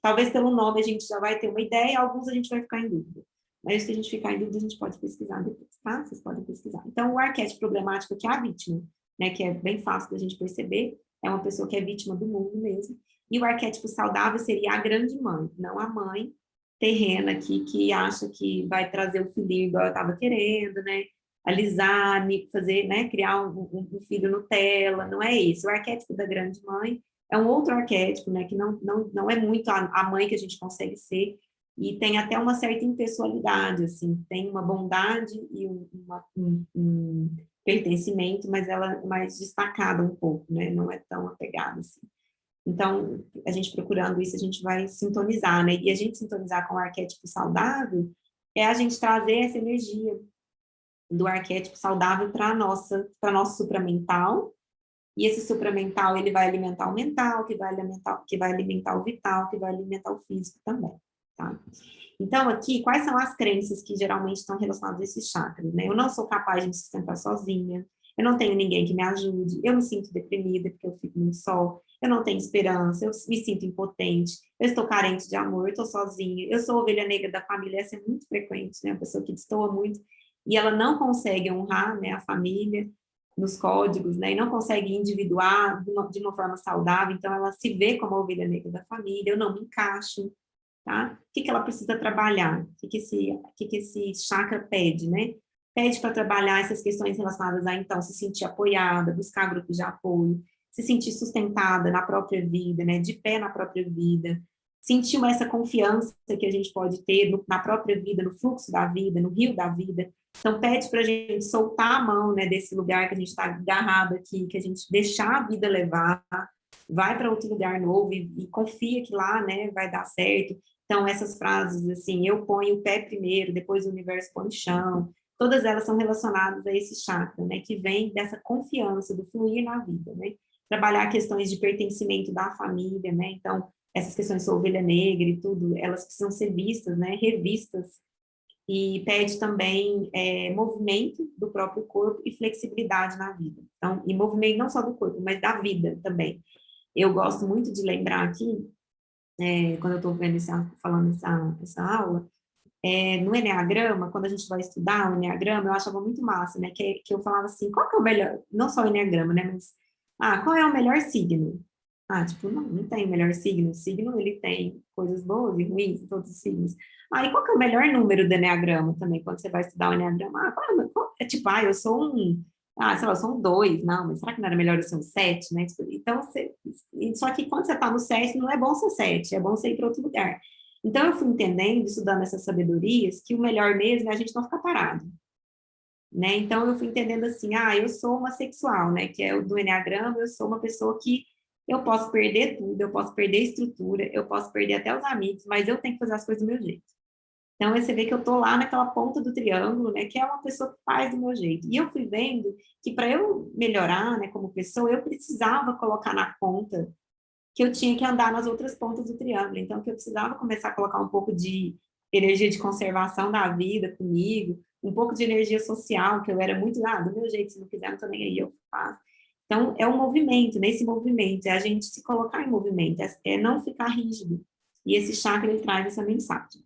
talvez pelo nome a gente já vai ter uma ideia, alguns a gente vai ficar em dúvida. Mas se a gente ficar em dúvida, a gente pode pesquisar depois, tá? Vocês podem pesquisar. Então, o arquétipo problemático, que é a vítima, né, que é bem fácil da gente perceber, é uma pessoa que é vítima do mundo mesmo. E o arquétipo saudável seria a grande mãe, não a mãe terrena aqui, que acha que vai trazer o filhinho igual eu estava querendo, né? Alisar, fazer, né? Criar um filho Nutella, não é esse. O arquétipo da grande mãe é um outro arquétipo, né? Que não é muito a mãe que a gente consegue ser, e tem até uma certa impessoalidade, assim, tem uma bondade e um pertencimento, mas ela é mais destacada um pouco, né? Não é tão apegada assim. Então, a gente procurando isso, a gente vai sintonizar, né? E a gente sintonizar com o arquétipo saudável é a gente trazer essa energia do arquétipo saudável para nosso supramental, e esse supramental, ele vai alimentar o mental, que vai alimentar o vital, que vai alimentar o físico também, tá? Então, aqui, quais são as crenças que geralmente estão relacionadas a esses chakras, né? Eu não sou capaz de me sustentar sozinha, eu não tenho ninguém que me ajude, eu me sinto deprimida porque eu fico muito só, eu não tenho esperança, eu me sinto impotente, eu estou carente de amor, eu estou sozinha, eu sou ovelha negra da família, essa é muito frequente, né? Uma pessoa que destoa muito e ela não consegue honrar, né, a família nos códigos, né, e não consegue individuar de uma forma saudável, então ela se vê como a ovelha negra da família, eu não me encaixo, tá? O que ela precisa trabalhar? O que esse chakra pede, né? Pede para trabalhar essas questões relacionadas a, então, se sentir apoiada, buscar grupos de apoio, se sentir sustentada na própria vida, né? De pé na própria vida, sentir essa confiança que a gente pode ter na própria vida, no fluxo da vida, no rio da vida. Então, pede para a gente soltar a mão, né, desse lugar que a gente está agarrado aqui, que a gente deixar a vida levar, vai para outro lugar novo e confia que lá, né, vai dar certo. Então, essas frases, assim, eu ponho o pé primeiro, depois o universo põe o chão, todas elas são relacionadas a esse chakra, né, que vem dessa confiança, do fluir na vida, né. Trabalhar questões de pertencimento da família, né, então, essas questões de ovelha negra e tudo, elas precisam ser vistas, né, revistas, e pede também movimento do próprio corpo e flexibilidade na vida. Então, e movimento não só do corpo, mas da vida também. Eu gosto muito de lembrar aqui, quando eu estou falando essa aula, no Enneagrama, quando a gente vai estudar o Enneagrama, eu achava muito massa, né? Que eu falava assim, qual que é o melhor, não só o Enneagrama, né? Mas, qual é o melhor signo? Tipo, não tem melhor signo. O signo, ele tem coisas boas e ruins em todos os signos. E qual que é o melhor número do Enneagrama também, quando você vai estudar o Enneagrama? Tipo, eu sou sei lá, eu sou um 2, não, mas será que não era melhor eu ser um 7, né? Tipo, então, só que quando você está no 7, não é bom ser 7, é bom você ir para outro lugar. Então, eu fui entendendo, estudando essas sabedorias, que o melhor mesmo é a gente não ficar parado, né? Então, eu fui entendendo assim, eu sou uma sexual, né? Que é o do Enneagrama, eu sou uma pessoa que eu posso perder tudo, eu posso perder estrutura, eu posso perder até os amigos, mas eu tenho que fazer as coisas do meu jeito. Então, você vê que eu tô lá naquela ponta do triângulo, né? Que é uma pessoa que faz do meu jeito. E eu fui vendo que para eu melhorar, né, como pessoa, eu precisava colocar na conta que eu tinha que andar nas outras pontas do triângulo. Então, que eu precisava começar a colocar um pouco de energia de conservação da vida comigo, um pouco de energia social, que eu era muito, do meu jeito, se não quiser, não tô nem aí, eu faço. Então, é um movimento, nesse movimento, é a gente se colocar em movimento, é não ficar rígido. E esse chakra, ele traz essa mensagem,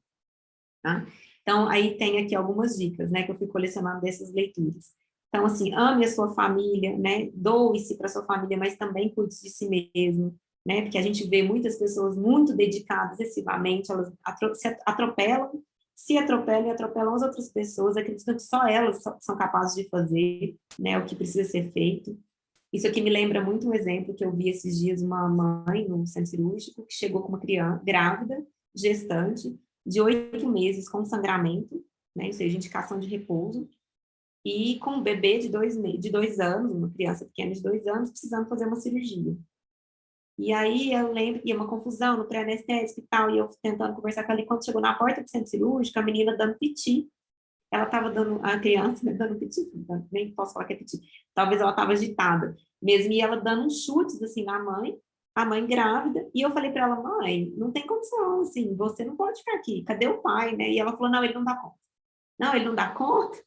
tá? Então, aí tem aqui algumas dicas, né, que eu fui colecionando dessas leituras. Então, assim, ame a sua família, né? Doe-se para a sua família, mas também cuide de si mesmo, né? Porque a gente vê muitas pessoas muito dedicadas excessivamente, elas se atropelam e atropelam as outras pessoas, acreditam que só elas são capazes de fazer, né? O que precisa ser feito. Isso aqui me lembra muito um exemplo que eu vi esses dias, uma mãe no centro cirúrgico que chegou com uma criança grávida, gestante, de 8 meses, com sangramento, né? Ou seja, indicação de repouso, e com um bebê de 2 anos, uma criança pequena de 2 anos, precisando fazer uma cirurgia. E aí eu lembro que ia uma confusão no pré-anestésico e tal, e eu tentando conversar com ela, e quando chegou na porta do centro cirúrgico, a menina dando piti, ela estava dando, a criança, né, dando piti, nem posso falar que é piti, talvez ela estava agitada mesmo, e ela dando uns chutes, assim, na mãe, a mãe grávida, e eu falei para ela, mãe, não tem condição, assim, você não pode ficar aqui, cadê o pai, né? E ela falou, não, ele não dá conta. Não, ele não dá conta?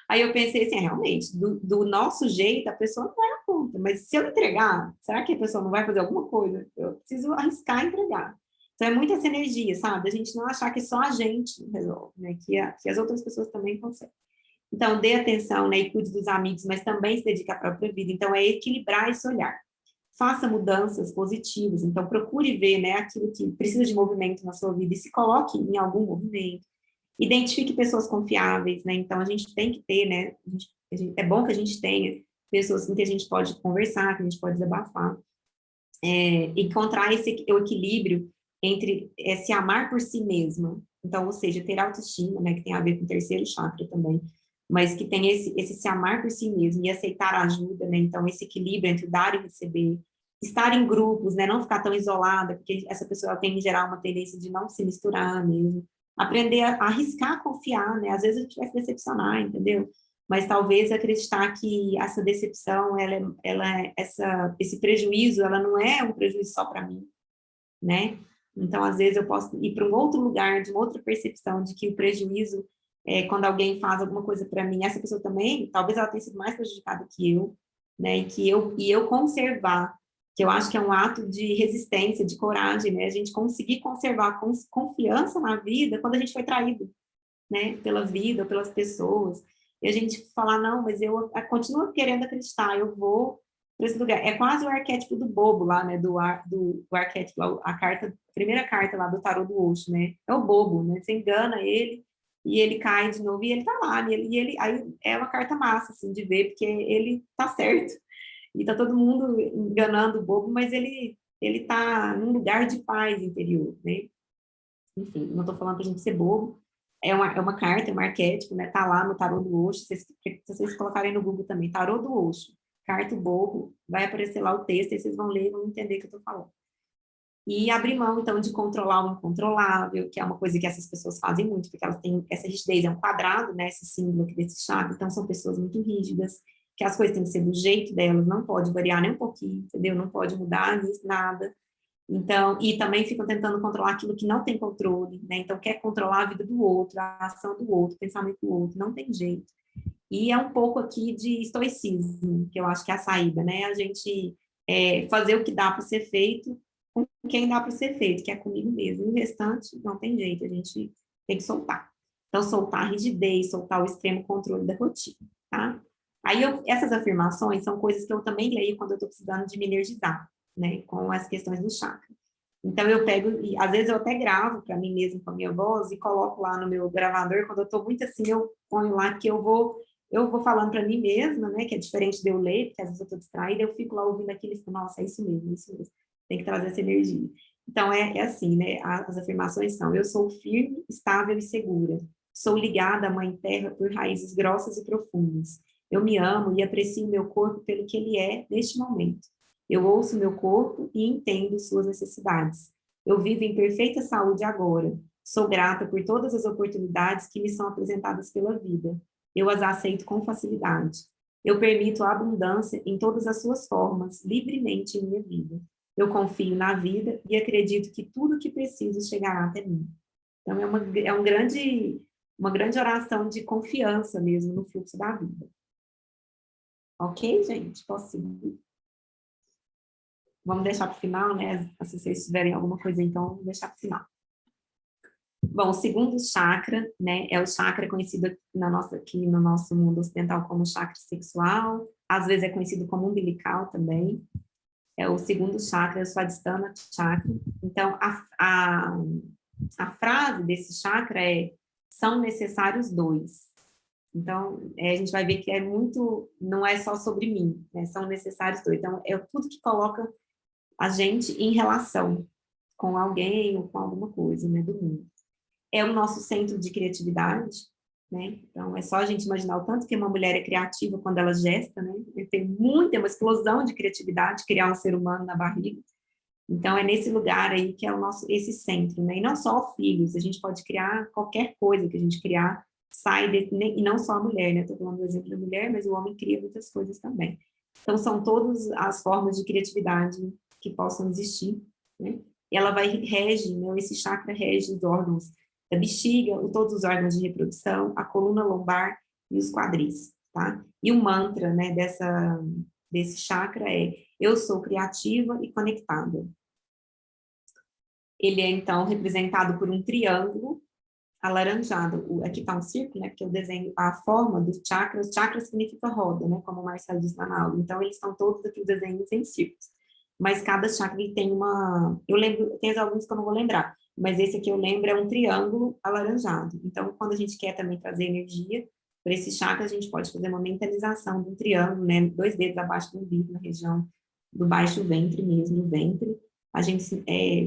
Aí eu pensei assim, realmente, do nosso jeito, a pessoa não vai dar conta, mas se eu entregar, será que a pessoa não vai fazer alguma coisa? Eu preciso arriscar e entregar. Então é muita essa energia, sabe? A gente não achar que só a gente resolve, né? Que as outras pessoas também conseguem. Então, dê atenção, né? E cuide dos amigos, mas também se dedique à própria vida. Então, é equilibrar esse olhar. Faça mudanças positivas. Então, procure ver, né? Aquilo que precisa de movimento na sua vida e se coloque em algum movimento. Identifique pessoas confiáveis, né? Então, a gente tem que ter, né? É bom que a gente tenha pessoas com que a gente pode conversar, que a gente pode desabafar. Encontrar o equilíbrio entre se amar por si mesma. Então, ou seja, ter autoestima, né? Que tem a ver com o terceiro chakra também. Mas que tem esse se amar por si mesmo e aceitar a ajuda, né? Então, esse equilíbrio entre dar e receber. Estar em grupos, né? Não ficar tão isolada, porque essa pessoa tem, em geral, uma tendência de não se misturar mesmo. Aprender a arriscar, confiar, né? Às vezes a gente vai se decepcionar, entendeu? Mas talvez acreditar que essa decepção, esse prejuízo, ela não é um prejuízo só para mim, né? Então, às vezes eu posso ir para um outro lugar, de uma outra percepção de que o prejuízo quando alguém faz alguma coisa para mim, essa pessoa também, talvez ela tenha sido mais prejudicada que eu, né? E eu conservar, que eu acho que é um ato de resistência, de coragem, né? A gente conseguir conservar confiança na vida quando a gente foi traído, né? Pela vida, pelas pessoas. E a gente falar, não, mas eu continuo querendo acreditar, eu vou para esse lugar. É quase o arquétipo do bobo lá, né? Do arquétipo, a primeira carta lá do tarô do Osho, né? É o bobo, né? Você engana ele e ele cai de novo e ele tá lá. Aí é uma carta massa, assim, de ver, porque ele tá certo. E tá todo mundo enganando o bobo, mas ele tá num lugar de paz interior, né? Enfim, não tô falando pra gente ser bobo, é uma carta, é um arquétipo, né? Tá lá no tarô do Osho, se vocês colocarem no Google também, tarô do Osho, carta bobo, vai aparecer lá o texto, aí vocês vão ler e vão entender o que eu tô falando. E abrir mão, então, de controlar o incontrolável, que é uma coisa que essas pessoas fazem muito, porque elas têm essa rigidez, é um quadrado, né? Esse símbolo aqui desse chakra, então são pessoas muito rígidas, que as coisas têm que ser do jeito delas, não pode variar nem um pouquinho, entendeu? Não pode mudar nada. Então, e também ficam tentando controlar aquilo que não tem controle, né? Então, quer controlar a vida do outro, a ação do outro, o pensamento do outro, não tem jeito. E é um pouco aqui de estoicismo, que eu acho que é a saída, né? A gente fazer o que dá para ser feito com quem dá para ser feito, que é comigo mesmo. E o restante, não tem jeito, a gente tem que soltar. Então, soltar a rigidez, soltar o extremo controle da rotina, tá? Aí, essas afirmações são coisas que eu também leio quando eu estou precisando de me energizar, né, com as questões do chakra. Então, eu pego, e às vezes eu até gravo para mim mesmo com a minha voz e coloco lá no meu gravador, quando eu estou muito assim, eu ponho lá que eu vou falando para mim mesma, né, que é diferente de eu ler, porque às vezes eu estou distraída, eu fico lá ouvindo aquilo e fico, nossa, é isso mesmo, tem que trazer essa energia. Então, é assim, né, as afirmações são, eu sou firme, estável e segura, sou ligada à Mãe Terra por raízes grossas e profundas, eu me amo e aprecio meu corpo pelo que ele é neste momento. Eu ouço meu corpo e entendo suas necessidades. Eu vivo em perfeita saúde agora. Sou grata por todas as oportunidades que me são apresentadas pela vida. Eu as aceito com facilidade. Eu permito a abundância em todas as suas formas, livremente em minha vida. Eu confio na vida e acredito que tudo o que preciso chegará até mim. Então, uma grande oração de confiança mesmo no fluxo da vida. Ok, gente? Posso seguir? Vamos deixar para o final, né? Se vocês tiverem alguma coisa, então, vamos deixar para o final. Bom, o segundo chakra, né, é o chakra conhecido aqui no nosso mundo ocidental como chakra sexual, às vezes é conhecido como umbilical também. É o segundo chakra, é o Swadhisthana chakra. Então, a frase desse chakra é: são necessários dois. Então, a gente vai ver que não é só sobre mim, né? São necessários dois. Então, é tudo que coloca a gente em relação com alguém ou com alguma coisa, né, do mundo. É o nosso centro de criatividade, né? Então, é só a gente imaginar o tanto que uma mulher é criativa quando ela gesta, né? Tem uma explosão de criatividade, criar um ser humano na barriga. Então, é nesse lugar aí que é esse centro, né? E não só filhos, a gente pode criar qualquer coisa que a gente criar, e não só a mulher, né? Estou falando do exemplo da mulher, mas o homem cria muitas coisas também. Então, são todas as formas de criatividade que possam existir, né? E ela rege, né? Esse chakra rege os órgãos da bexiga, todos os órgãos de reprodução, a coluna lombar e os quadris, tá? E o mantra, né, desse chakra é: eu sou criativa e conectada. Ele é, então, representado por um triângulo alaranjado. Aqui está um círculo, né, porque eu desenho a forma dos chakras. Chakra significa roda, né, como o Marcelo disse na aula. Então, eles estão todos aqui desenhos em círculos. Mas cada chakra ele tem eu lembro, tem alguns que eu não vou lembrar, mas esse aqui eu lembro é um triângulo alaranjado. Então, quando a gente quer também trazer energia para esse chakra, a gente pode fazer uma mentalização de um triângulo, né, 2 dedos abaixo do umbigo, na região do baixo ventre mesmo, no ventre. A gente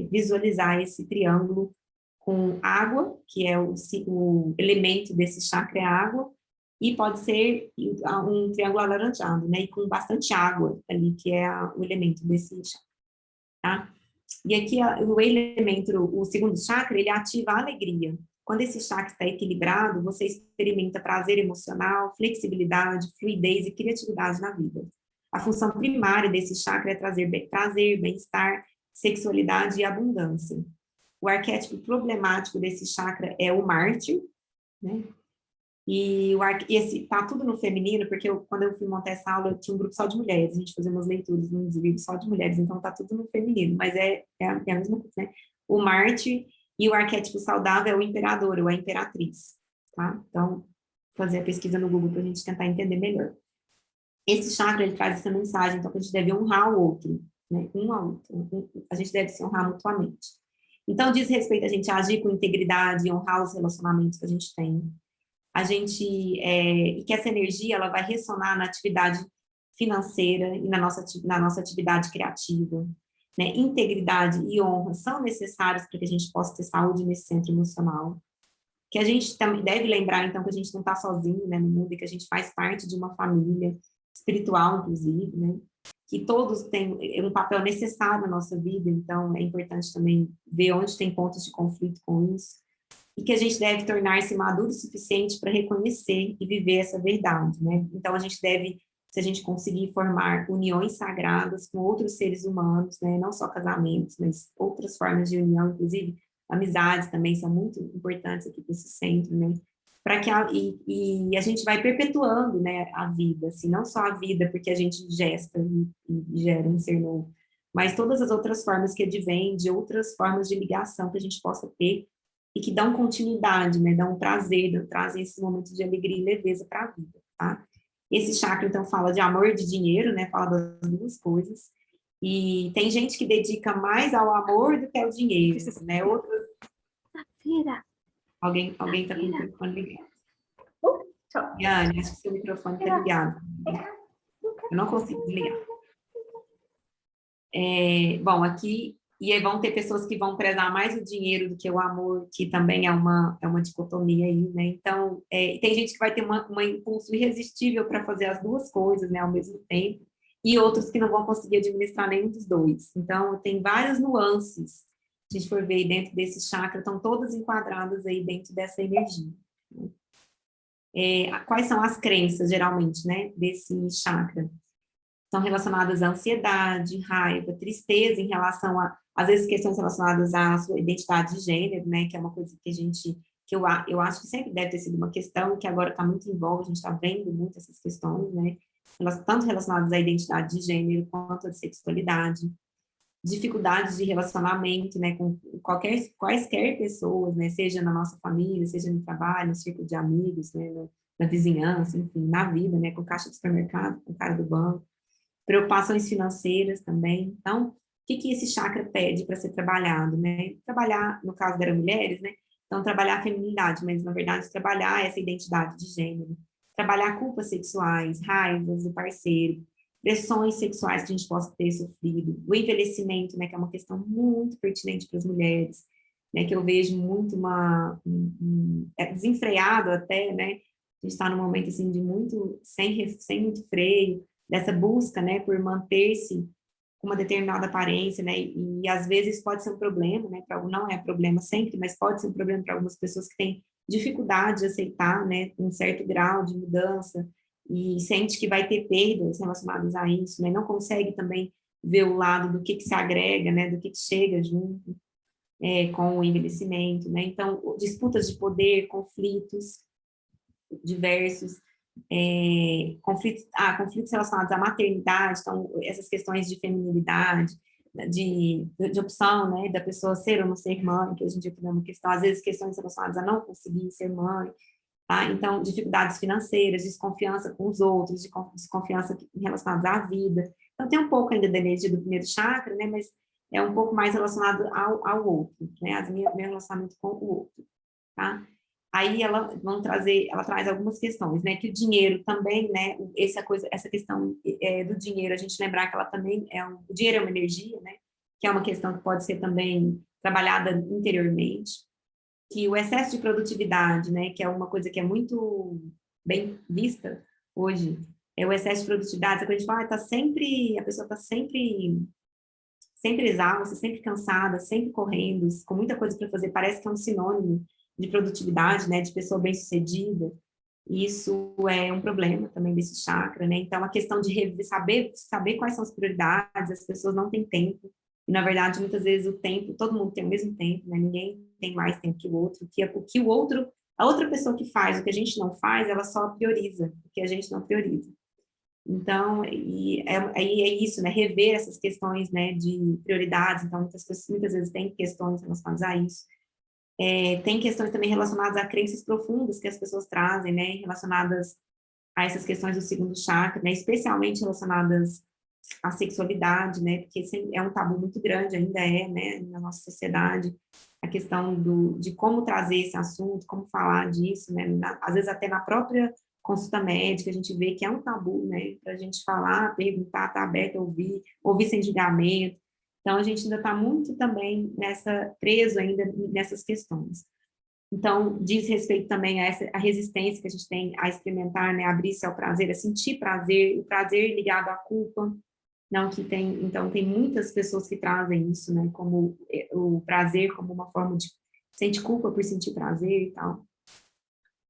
visualizar esse triângulo com água, que é o elemento desse chakra é água, e pode ser um triângulo alaranjado, né, e com bastante água ali, que é o elemento desse chakra, tá? E aqui o elemento, o segundo chakra, ele ativa a alegria. Quando esse chakra está equilibrado, você experimenta prazer emocional, flexibilidade, fluidez e criatividade na vida. A função primária desse chakra é trazer prazer, bem-estar, sexualidade e abundância. O arquétipo problemático desse chakra é o mártir, né? E esse tá tudo no feminino, porque quando eu fui montar essa aula, eu tinha um grupo só de mulheres, a gente fazia umas leituras nos livros só de mulheres, então tá tudo no feminino, mas é a mesma coisa, né? O mártir e o arquétipo saudável é o imperador, ou a imperatriz, tá? Então, fazer a pesquisa no Google para a gente tentar entender melhor. Esse chakra, ele traz essa mensagem, então, que a gente deve honrar o outro, né? Um ao outro, a gente deve se honrar mutuamente. Então, diz respeito a gente agir com integridade e honrar os relacionamentos que a gente tem. E que essa energia ela vai ressonar na atividade financeira e na nossa atividade criativa, né? Integridade e honra são necessários para que a gente possa ter saúde nesse centro emocional. Que a gente também deve lembrar, então, que a gente não está sozinho, né, no mundo, e que a gente faz parte de uma família espiritual, inclusive, né? Que todos têm um papel necessário na nossa vida, então é importante também ver onde tem pontos de conflito com isso, e que a gente deve tornar-se maduro o suficiente para reconhecer e viver essa verdade, né? Então, a gente deve, se a gente conseguir formar uniões sagradas com outros seres humanos, né? Não só casamentos, mas outras formas de união, inclusive amizades também são muito importantes aqui para esse centro, né? Para que a gente vai perpetuando, né, a vida, assim, não só a vida porque a gente gesta e gera um ser novo, mas todas as outras formas que advêm de outras formas de ligação que a gente possa ter e que dão continuidade, né, dão prazer, trazem esse momento de alegria e leveza para a vida, tá? Esse chakra, então, fala de amor e de dinheiro, né, fala das duas coisas, e tem gente que dedica mais ao amor do que ao dinheiro, né, outros... Safira. Alguém tá com o microfone ligado. Tchau. Yane, acho que seu microfone está ligado. Eu não consigo desligar. Bom, aqui... E aí vão ter pessoas que vão prezar mais o dinheiro do que o amor, que também é uma dicotomia aí, né? Então, tem gente que vai ter um impulso irresistível para fazer as duas coisas, né, ao mesmo tempo, e outros que não vão conseguir administrar nenhum dos dois. Então, tem várias nuances, se a gente for ver dentro desse chakra, estão todas enquadradas aí dentro dessa energia. Quais são as crenças, geralmente, né, desse chakra? São relacionadas à ansiedade, raiva, tristeza em relação às vezes, questões relacionadas à sua identidade de gênero, né, que é uma coisa que eu acho que sempre deve ter sido uma questão, que agora está muito em voga, a gente está vendo muito essas questões, né, tanto relacionadas à identidade de gênero, quanto à sexualidade, dificuldades de relacionamento, né, com quaisquer pessoas, né, seja na nossa família, seja no trabalho, no círculo de amigos, né, na vizinhança, enfim, na vida, né, com caixa de supermercado, com cara do banco, preocupações financeiras também. Então, o que esse chakra pede para ser trabalhado, né? Trabalhar, no caso das mulheres, né? Então, trabalhar a feminilidade, mas, na verdade, trabalhar essa identidade de gênero, trabalhar culpas sexuais, raivas do parceiro, pressões sexuais que a gente possa ter sofrido, o envelhecimento, né, que é uma questão muito pertinente para as mulheres, né, que eu vejo muito desenfreado até, né, a gente está num momento, assim, de muito, sem muito freio, dessa busca, né, por manter-se com uma determinada aparência, né, e às vezes pode ser um problema, né, não é problema sempre, mas pode ser um problema para algumas pessoas que têm dificuldade de aceitar, né, um certo grau de mudança, e sente que vai ter perdas relacionadas a isso, né, não consegue também ver o lado do que se agrega, né, do que chega junto com o envelhecimento, né, então, disputas de poder, conflitos diversos, conflitos relacionados à maternidade, então, essas questões de feminilidade, de opção, né, da pessoa ser ou não ser mãe, que hoje em dia é uma questão, às vezes questões relacionadas a não conseguir ser mãe, tá? Então, dificuldades financeiras, desconfiança com os outros, desconfiança relacionadas à vida. Então, tem um pouco ainda da energia do primeiro chakra, né, mas é um pouco mais relacionado ao outro, né, meu relacionamento com o outro, tá? Aí ela traz algumas questões, né? Que o dinheiro também, né? Essa questão do dinheiro, a gente lembrar que ela também o dinheiro é uma energia, né? Que é uma questão que pode ser também trabalhada interiormente, que o excesso de produtividade, né? Que é uma coisa que é muito bem vista hoje, é o excesso de produtividade. Quando a gente fala, a pessoa está sempre exausta, sempre cansada, sempre correndo, com muita coisa para fazer, parece que é um sinônimo de produtividade, né, de pessoa bem-sucedida. Isso é um problema também desse chakra, né? Então, a questão de saber quais são as prioridades, as pessoas não têm tempo, e, na verdade, muitas vezes o tempo, todo mundo tem o mesmo tempo, né? Ninguém tem mais tempo que o outro, a outra pessoa que faz o que a gente não faz, ela só prioriza o que a gente não prioriza. Então, aí é isso, né? Rever essas questões, né, de prioridades. Então, muitas vezes tem questões relacionadas a isso. Tem questões também relacionadas a crenças profundas que as pessoas trazem, né? Relacionadas a essas questões do segundo chakra, né? Especialmente relacionadas à sexualidade, né? Porque é um tabu muito grande, ainda né? Na nossa sociedade. A questão de como trazer esse assunto, como falar disso, né? Às vezes até na própria consulta médica, a gente vê que é um tabu, né, para a gente falar, perguntar, estar aberto a ouvir sem julgamento. Então, a gente ainda está muito também preso ainda nessas questões. Então, diz respeito também a resistência que a gente tem a experimentar, né, abrir-se ao prazer, a sentir prazer, o prazer ligado à culpa, não que então tem muitas pessoas que trazem isso, né, como o prazer como uma forma de sentir culpa por sentir prazer e tal.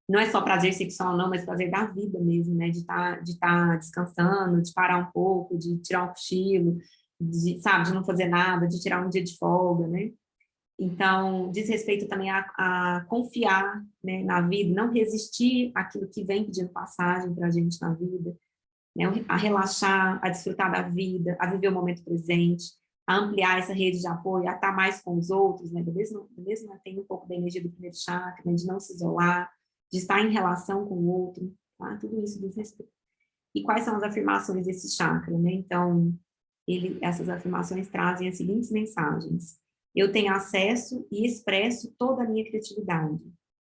Não é só prazer sexual, não, mas prazer da vida mesmo, né? De estar descansando, de parar um pouco, de tirar um cochilo, de não fazer nada, de tirar um dia de folga, né? Então, diz respeito também a confiar, né, na vida, não resistir àquilo que vem pedindo passagem para a gente na vida, né? A relaxar, a desfrutar da vida, a viver o momento presente, a ampliar essa rede de apoio, a estar mais com os outros, né? Tem um pouco da energia do primeiro chakra, né? De não se isolar, de estar em relação com o outro, tá? Tudo isso diz respeito. E quais são as afirmações desse chakra, né? Então, essas afirmações trazem as seguintes mensagens. Eu tenho acesso e expresso toda a minha criatividade.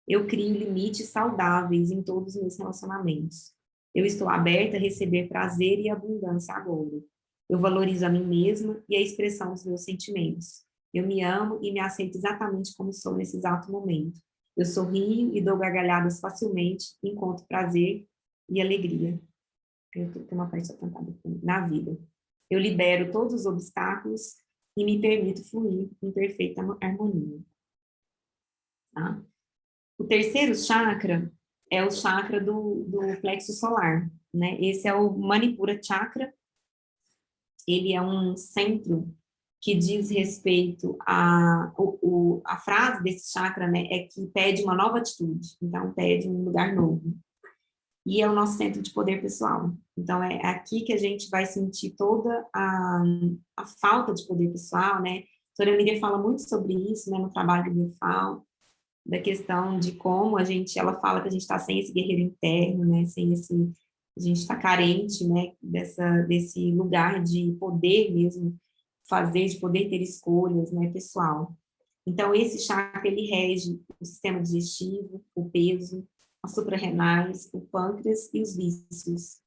Eu crio limites saudáveis em todos os meus relacionamentos. Eu estou aberta a receber prazer e abundância agora. Eu valorizo a mim mesma e a expressão dos meus sentimentos. Eu me amo e me aceito exatamente como sou nesse exato momento. Eu sorrio e dou gargalhadas facilmente, encontro prazer e alegria. Eu tenho uma parte cantada na vida. Eu libero todos os obstáculos e me permito fluir em perfeita harmonia. Tá? O terceiro chakra é o chakra do plexo solar, né? Esse é o Manipura Chakra. Ele é um centro que diz respeito a frase desse chakra, né, é que pede uma nova atitude, então pede um lugar novo. E é o nosso centro de poder pessoal. Então, é aqui que a gente vai sentir toda a falta de poder pessoal, né, doutora Miriam fala muito sobre isso, né, no trabalho do FAO, da questão de como ela fala que a gente está sem esse guerreiro interno, né, a gente está carente, né, desse lugar de poder mesmo fazer, de poder ter escolhas, né, pessoal. Então, esse chakra, ele rege o sistema digestivo, o peso, as suprarrenais, o pâncreas e os vícios.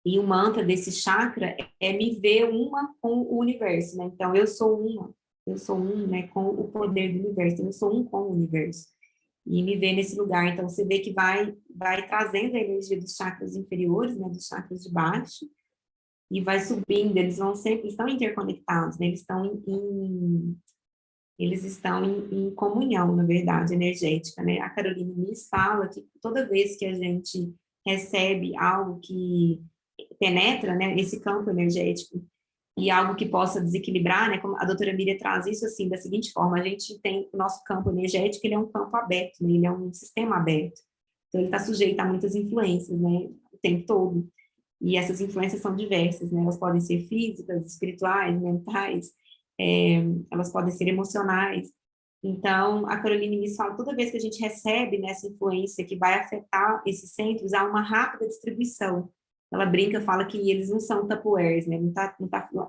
E o mantra desse chakra é me ver uma com o universo, né? Então, eu sou um, né, com o poder do universo, eu sou um com o universo. E me ver nesse lugar. Então, você vê que vai trazendo a energia dos chakras inferiores, né, dos chakras de baixo, e vai subindo, eles estão interconectados, né? Eles estão em comunhão, na verdade, energética, né? A Caroline Myss fala que toda vez que a gente recebe algo que penetra, né, esse campo energético, e algo que possa desequilibrar, né, como a doutora Miriam traz isso assim, da seguinte forma, a gente tem o nosso campo energético, ele é um campo aberto, né, ele é um sistema aberto, então ele está sujeito a muitas influências, né, o tempo todo, e essas influências são diversas, né, elas podem ser físicas, espirituais, mentais, elas podem ser emocionais. Então, a Caroline Myss fala, toda vez que a gente recebe nessa influência que vai afetar esses centros, há uma rápida distribuição. Ela brinca, fala que eles não são tapuéres, né? Não tá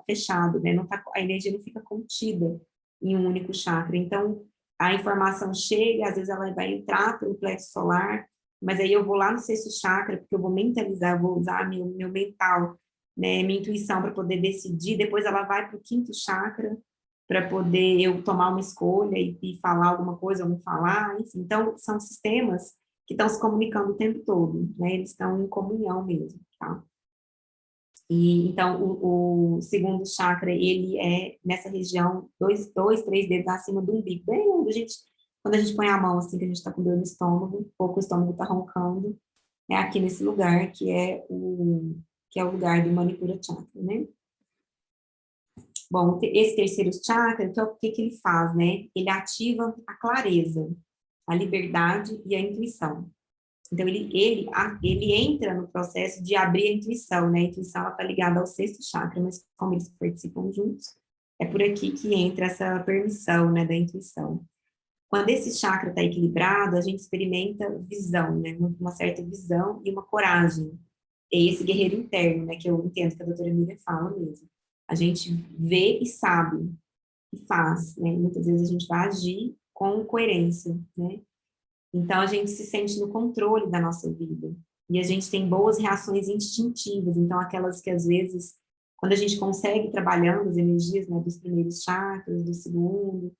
fechado, né? A energia não fica contida em um único chakra. Então, a informação chega, às vezes ela vai entrar pelo plexo solar, mas aí eu vou lá no sexto chakra, porque eu vou mentalizar, eu vou usar meu mental, né, minha intuição para poder decidir, depois ela vai para o quinto chakra, para poder eu tomar uma escolha e falar alguma coisa ou não falar, enfim. Então, são sistemas que estão se comunicando o tempo todo, né, eles estão em comunhão mesmo, tá? E, então, o segundo chakra, ele é nessa região, três dedos acima do umbigo, bem onde quando a gente põe a mão assim, que a gente está com dor no estômago, ou que o estômago está roncando, é aqui nesse lugar que é o lugar do Manipura Chakra, né? Bom, esse terceiro chakra, então, o que ele faz, né? Ele ativa a clareza, a liberdade e a intuição. Então, ele entra no processo de abrir a intuição, né? A intuição está ligada ao sexto chakra, mas como eles participam juntos, é por aqui que entra essa permissão, né, da intuição. Quando esse chakra está equilibrado, a gente experimenta visão, né? Uma certa visão e uma coragem. É esse guerreiro interno, né? Que eu entendo que a doutora Miriam fala mesmo. A gente vê e sabe, e faz, né? Muitas vezes a gente vai agir com coerência, né? Então, a gente se sente no controle da nossa vida. E a gente tem boas reações instintivas. Então, aquelas que, às vezes, quando a gente consegue trabalhando as energias, né, dos primeiros chakras, do segundo,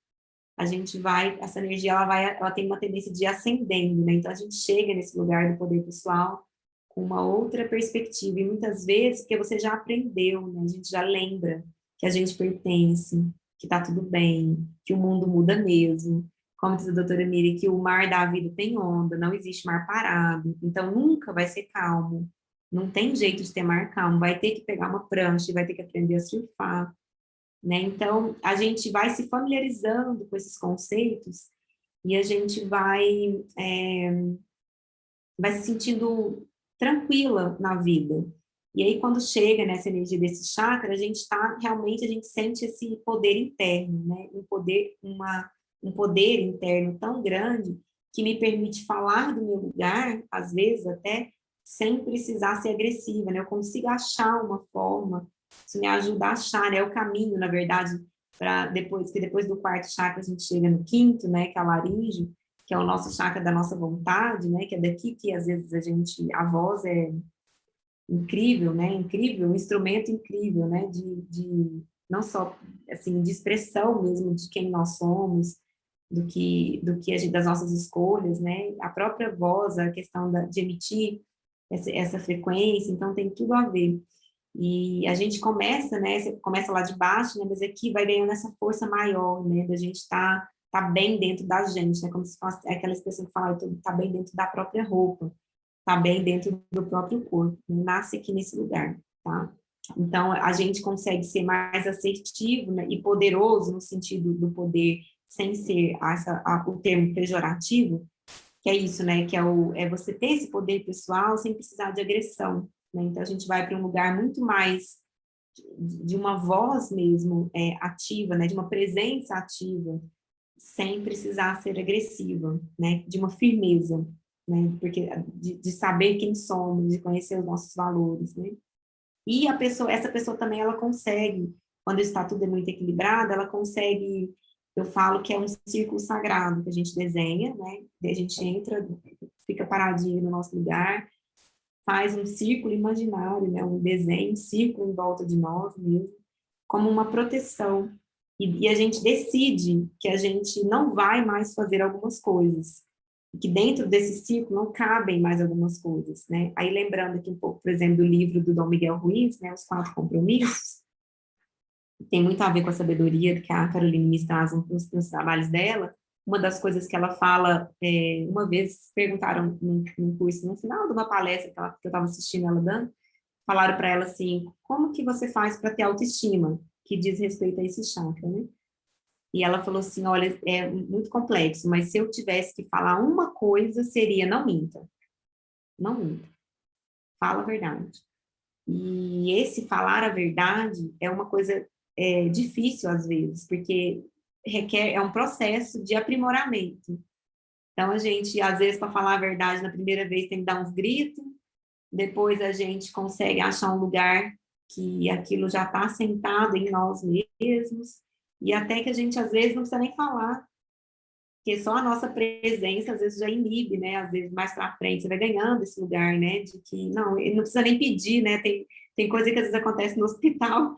essa energia, ela tem uma tendência de ir ascendendo, né? Então, a gente chega nesse lugar do poder pessoal com uma outra perspectiva. E muitas vezes, porque você já aprendeu, né? A gente já lembra que a gente pertence, que tá tudo bem, que o mundo muda mesmo. Como diz a doutora Miri, que o mar da vida tem onda, não existe mar parado. Então, nunca vai ser calmo. Não tem jeito de ter mar calmo. Vai ter que pegar uma prancha, vai ter que aprender a surfar, né? Então, a gente vai se familiarizando com esses conceitos e a gente vai se sentindo tranquila na vida. E aí, quando chega nessa energia desse chakra, a gente sente esse poder interno, né? Um poder interno tão grande que me permite falar do meu lugar, às vezes até, sem precisar ser agressiva, né? Eu consigo achar uma forma, isso me ajuda a achar, né? O caminho, na verdade, para depois do quarto chakra a gente chega no quinto, né? Que é a laríngeo, que é o nosso chakra da nossa vontade, né? Que é daqui que às vezes a voz é incrível, né? Incrível, um instrumento incrível, né? De não só assim de expressão mesmo de quem nós somos, das nossas escolhas, né? A própria voz, a questão de emitir essa frequência, então tem tudo a ver. E a gente começa, né? Você começa lá de baixo, né? Mas aqui vai ganhando essa força maior, né? Da gente tá bem dentro da gente, né? Como se fosse aquela expressão que fala, tá bem dentro da própria roupa, tá bem dentro do próprio corpo, né? Nasce aqui nesse lugar, tá? Então, a gente consegue ser mais assertivo, né, e poderoso no sentido do poder, sem ser o termo pejorativo, que é isso, né, que é você ter esse poder pessoal sem precisar de agressão, né? Então, a gente vai para um lugar muito mais de uma voz mesmo ativa, né, de uma presença ativa, sem precisar ser agressiva, né, de uma firmeza, né, porque de saber quem somos, de conhecer os nossos valores, né. E essa pessoa também, ela consegue, quando está tudo muito equilibrado, ela consegue, eu falo que é um círculo sagrado que a gente desenha, né, a gente entra, fica paradinho no nosso lugar, faz um círculo imaginário, né, um desenho, um círculo em volta de nós mesmo, como uma proteção. E a gente decide que a gente não vai mais fazer algumas coisas, que dentro desse círculo não cabem mais algumas coisas, né? Aí lembrando aqui um pouco, por exemplo, do livro do Dom Miguel Ruiz, né, Os Quatro Compromissos, tem muito a ver com a sabedoria que a Caroline me traz nos trabalhos dela. Uma das coisas que ela fala, uma vez perguntaram num curso, no final de uma palestra que eu estava assistindo ela dando, falaram para ela assim, como que você faz para ter autoestima, que diz respeito a esse chakra, né? E ela falou assim, olha, é muito complexo, mas se eu tivesse que falar uma coisa, seria não minta. Não minta. Fala a verdade. E esse falar a verdade é uma coisa difícil às vezes, porque é um processo de aprimoramento. Então, a gente, às vezes, para falar a verdade na primeira vez, tem que dar uns gritos, depois a gente consegue achar um lugar que aquilo já está assentado em nós mesmos, e até que a gente, às vezes, não precisa nem falar, porque só a nossa presença, às vezes, já inibe, né? Às vezes, mais para frente, você vai ganhando esse lugar, né? De que, não, ele não precisa nem pedir, né? Tem coisa que, às vezes, acontece no hospital,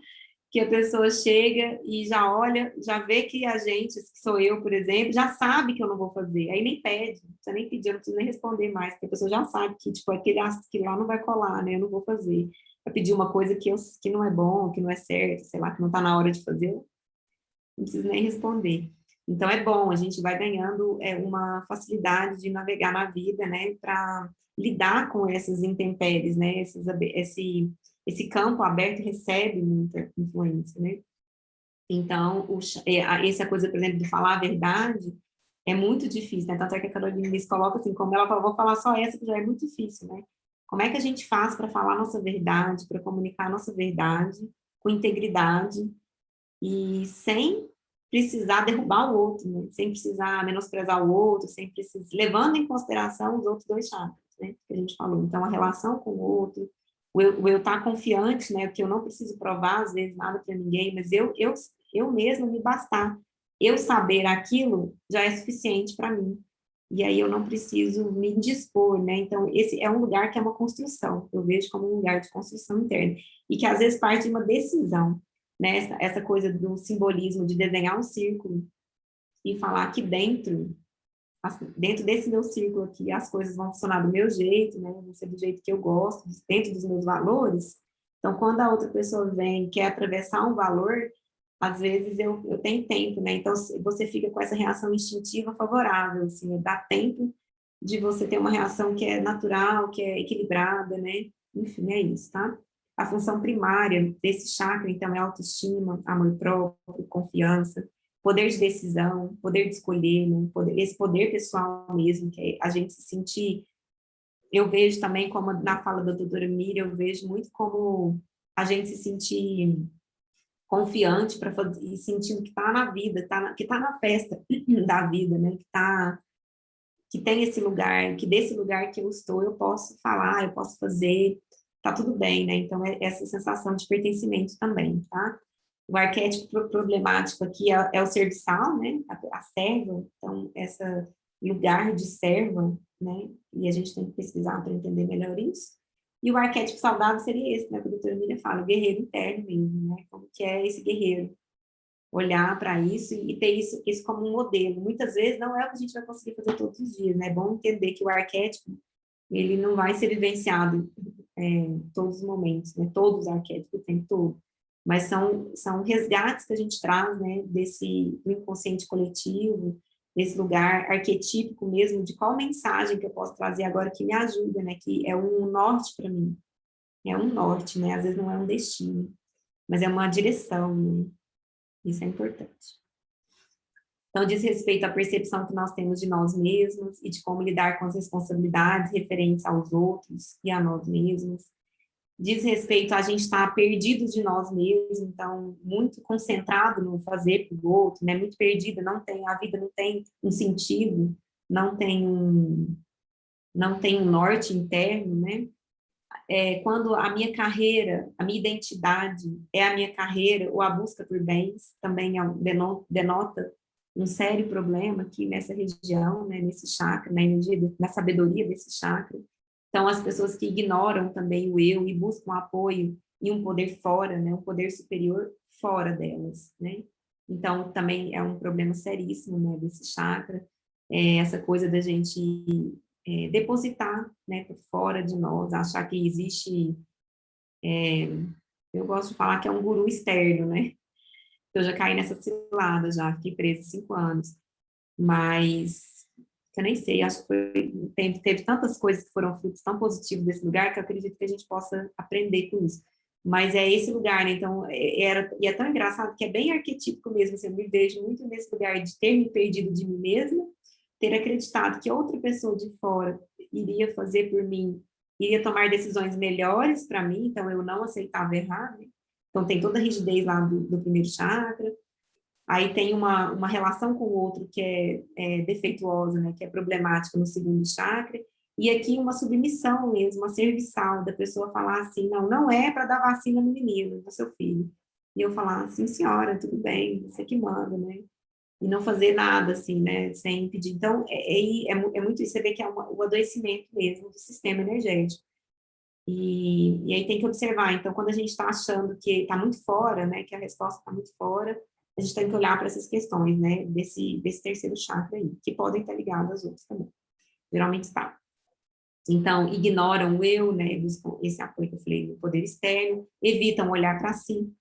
que a pessoa chega e já olha, já vê que a gente, que sou eu, por exemplo, já sabe que eu não vou fazer, aí nem pede, não precisa nem pedir, eu não preciso nem responder mais, porque a pessoa já sabe que, tipo, aquele que lá não vai colar, né, eu não vou fazer. Vai pedir uma coisa que não é bom, que não é certo, sei lá, que não está na hora de fazer, não preciso nem responder. Então, é bom, a gente vai ganhando uma facilidade de navegar na vida, né, para lidar com essas intempéries, né, esse campo aberto recebe muita influência, né? Então, essa coisa, por exemplo, de falar a verdade é muito difícil, né? Tanto é que a Carolina Liz coloca assim, como ela fala, vou falar só essa, que já é muito difícil, né? Como é que a gente faz para falar a nossa verdade, para comunicar a nossa verdade com integridade e sem precisar derrubar o outro, né? Sem precisar menosprezar o outro, sem precisar, levando em consideração os outros dois chakras, né? Que a gente falou. Então, a relação com o outro, o eu estar confiante, né? Que eu não preciso provar, às vezes, nada para ninguém, mas eu mesma me bastar. Eu saber aquilo já é suficiente para mim. E aí eu não preciso me indispor, né? Então, esse é um lugar que é uma construção. Eu vejo como um lugar de construção interna. E que, às vezes, parte de uma decisão, né? Essa coisa do simbolismo de desenhar um círculo e falar que dentro desse meu círculo aqui, as coisas vão funcionar do meu jeito, né? Vão ser do jeito que eu gosto, dentro dos meus valores. Então, quando a outra pessoa vem e quer atravessar um valor, às vezes eu tenho tempo, né? Então, você fica com essa reação instintiva favorável, assim, dá tempo de você ter uma reação que é natural, que é equilibrada, né? Enfim, é isso, tá? A função primária desse chakra, então, é autoestima, amor próprio, confiança, poder de decisão, poder de escolher, né? Esse poder pessoal mesmo, que é a gente se sentir. Eu vejo também, como na fala da doutora Miriam, eu vejo muito como a gente se sentir confiante para fazer e sentindo que está na vida, que está na festa da vida, né? Que tem esse lugar, que desse lugar que eu estou, eu posso falar, eu posso fazer, tá tudo bem, né? Então, é essa sensação de pertencimento também, tá? O arquétipo problemático aqui é o serviçal, né? A serva, então, esse lugar de serva, né? E a gente tem que pesquisar para entender melhor isso. E o arquétipo saudável seria esse, né? Que a doutora Miriam fala, o guerreiro interno mesmo, né? Como que é esse guerreiro? Olhar para isso e ter isso como um modelo. Muitas vezes não é o que a gente vai conseguir fazer todos os dias, né? É bom entender que o arquétipo, ele não vai ser vivenciado em todos os momentos, né? Todos os arquétipos, o tempo todo. Mas são resgates que a gente traz, né? Do inconsciente coletivo, desse lugar arquetípico mesmo, de qual mensagem que eu posso trazer agora que me ajuda, né? Que é um norte para mim. É um norte, né? Às vezes não é um destino, mas é uma direção, né? Isso é importante. Então, diz respeito à percepção que nós temos de nós mesmos e de como lidar com as responsabilidades referentes aos outros e a nós mesmos. diz respeito a gente estar perdido de nós mesmos, então, muito concentrado no fazer para o outro, né? Muito perdida, a vida não tem um sentido, não tem um norte interno, né? Quando a minha carreira, a minha identidade é a minha carreira, ou a busca por bens, também denota um sério problema aqui nessa região, né, nesse chakra, na energia, na sabedoria desse chakra. Então, as pessoas que ignoram também o eu e buscam apoio em um poder fora, né, um poder superior fora delas, né? Então, também é um problema seríssimo, né, desse chakra, essa coisa da gente depositar, né, por fora de nós, achar que existe, eu gosto de falar que é um guru externo, né? Eu já caí nessa cilada, já fiquei presa 5 anos, mas eu nem sei, acho que teve tantas coisas que foram frutos tão positivos desse lugar que eu acredito que a gente possa aprender com isso. Mas é esse lugar, né? Então, e é tão engraçado que é bem arquetípico mesmo, assim, eu me vejo muito nesse lugar de ter me perdido de mim mesma, ter acreditado que outra pessoa de fora iria fazer por mim, iria tomar decisões melhores para mim, então eu não aceitava errar, né? Então tem toda a rigidez lá do primeiro chakra, aí tem uma relação com o outro que é defeituosa, né, que é problemática no segundo chakra, e aqui uma submissão mesmo, uma serviçal, da pessoa falar assim, não é para dar vacina no menino, no seu filho. E eu falar assim, senhora, tudo bem, você que manda, né? E não fazer nada, assim, né, sem pedir. Então, é muito isso, você vê que é o adoecimento mesmo do sistema energético. E aí tem que observar. Então, quando a gente está achando que está muito fora, né, que a resposta está muito fora, a gente tem que olhar para essas questões, né, desse terceiro chakra aí, que podem estar ligadas às outras também. Geralmente está. Então, ignoram o eu, né, buscam esse apoio que eu falei do poder externo, evitam olhar para si,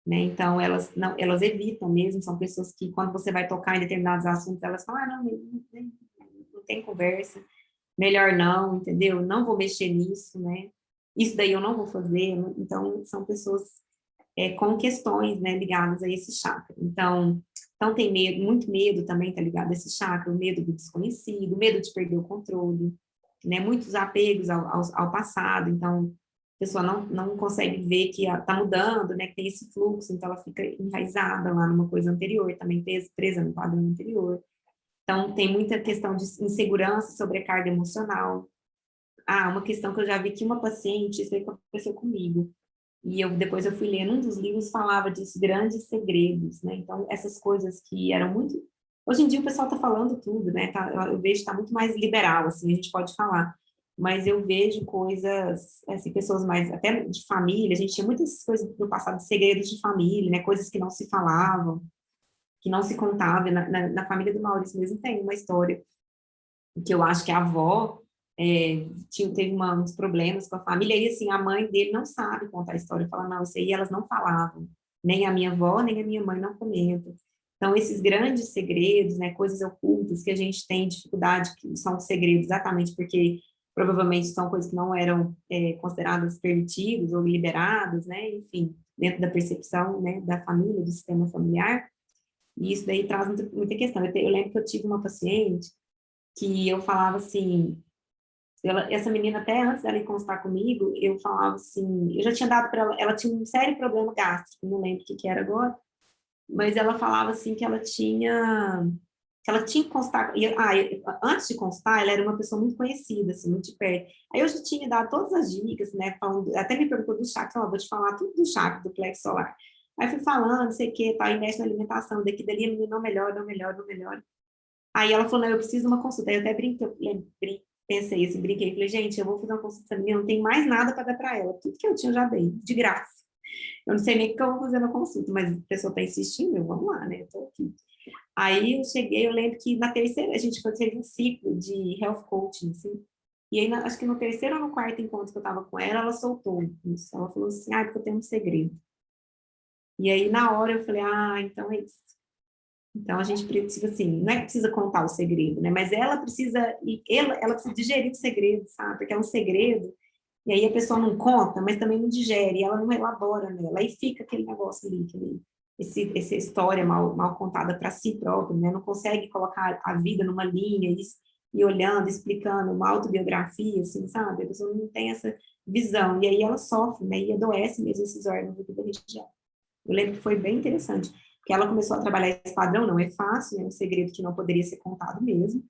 né? Então, elas evitam mesmo, são pessoas que, quando você vai tocar em determinados assuntos, elas falam, não tem conversa, melhor não, entendeu? Não vou mexer nisso, né? Isso daí eu não vou fazer. Então, são pessoas com questões, né, ligadas a esse chakra. Então tem medo, muito medo também tá ligado a esse chakra, o medo do desconhecido, o medo de perder o controle, né? Muitos apegos ao passado, então a pessoa não consegue ver que está mudando, né, que tem esse fluxo, então ela fica enraizada lá numa coisa anterior, também presa no padrão anterior. Então, tem muita questão de insegurança, sobrecarga emocional. Uma questão que eu já vi que uma paciente, isso aí aconteceu comigo, e depois eu fui lendo, um dos livros falava disso, grandes segredos, né? Então, essas coisas que eram muito... Hoje em dia o pessoal está falando tudo, né? Eu vejo que está muito mais liberal, assim, a gente pode falar. Mas eu vejo coisas, assim, pessoas mais, até de família, a gente tinha muitas coisas no passado, segredos de família, né? Coisas que não se falavam, que não se contavam. Na família do Maurício mesmo tem uma história que eu acho que a avó teve uns problemas com a família, e assim, a mãe dele não sabe contar a história, fala, não, isso aí elas não falavam, nem a minha avó, nem a minha mãe não comentam. Então, esses grandes segredos, né, coisas ocultas que a gente tem dificuldade, que são segredos exatamente porque provavelmente são coisas que não eram consideradas permitidas ou liberadas, né, enfim, dentro da percepção, né, da família, do sistema familiar, e isso daí traz muita questão. Eu lembro que eu tive uma paciente que eu falava assim, essa menina até antes dela ir consultar comigo, eu falava assim, eu já tinha dado para ela tinha um sério problema gástrico, não lembro o que era agora, mas ela falava assim que ela tinha que consultar, antes de consultar, ela era uma pessoa muito conhecida, assim, muito de perto. Aí eu já tinha dado todas as dicas, né, falando, até me perguntou do chakra, vou te falar tudo do chakra, do plexo solar. Aí fui falando, não sei o que, tá, investe na alimentação, daqui dali a menina não melhora, não melhora, não melhora. Aí ela falou, não, eu preciso de uma consulta. Aí eu até pensei assim, brinquei, falei, gente, eu vou fazer uma consulta minha, não tem mais nada para dar para ela, tudo que eu tinha eu já dei, de graça. Eu não sei nem o que eu vou fazer na consulta, mas a pessoa está insistindo, vamos lá, né, eu tô aqui. Aí eu cheguei, eu lembro que na terceira, a gente fazia um ciclo de health coaching, assim, e aí, acho que no terceiro ou no quarto encontro que eu estava com ela soltou isso, ela falou assim, porque eu tenho um segredo. E aí, na hora, eu falei, então é isso. Então, a gente precisa, assim, não é que precisa contar o segredo, né? Mas ela precisa digerir o segredo, sabe? Porque é um segredo, e aí a pessoa não conta, mas também não digere, ela não elabora nela, aí fica aquele negócio ali, essa história mal contada para si próprio, né? Não consegue colocar a vida numa linha, e olhando, explicando uma autobiografia, assim, sabe? A pessoa não tem essa visão, e aí ela sofre, né? E adoece mesmo esses órgãos aqui da região. Eu lembro que foi bem interessante, porque ela começou a trabalhar esse padrão, não é fácil, é um segredo que não poderia ser contado mesmo,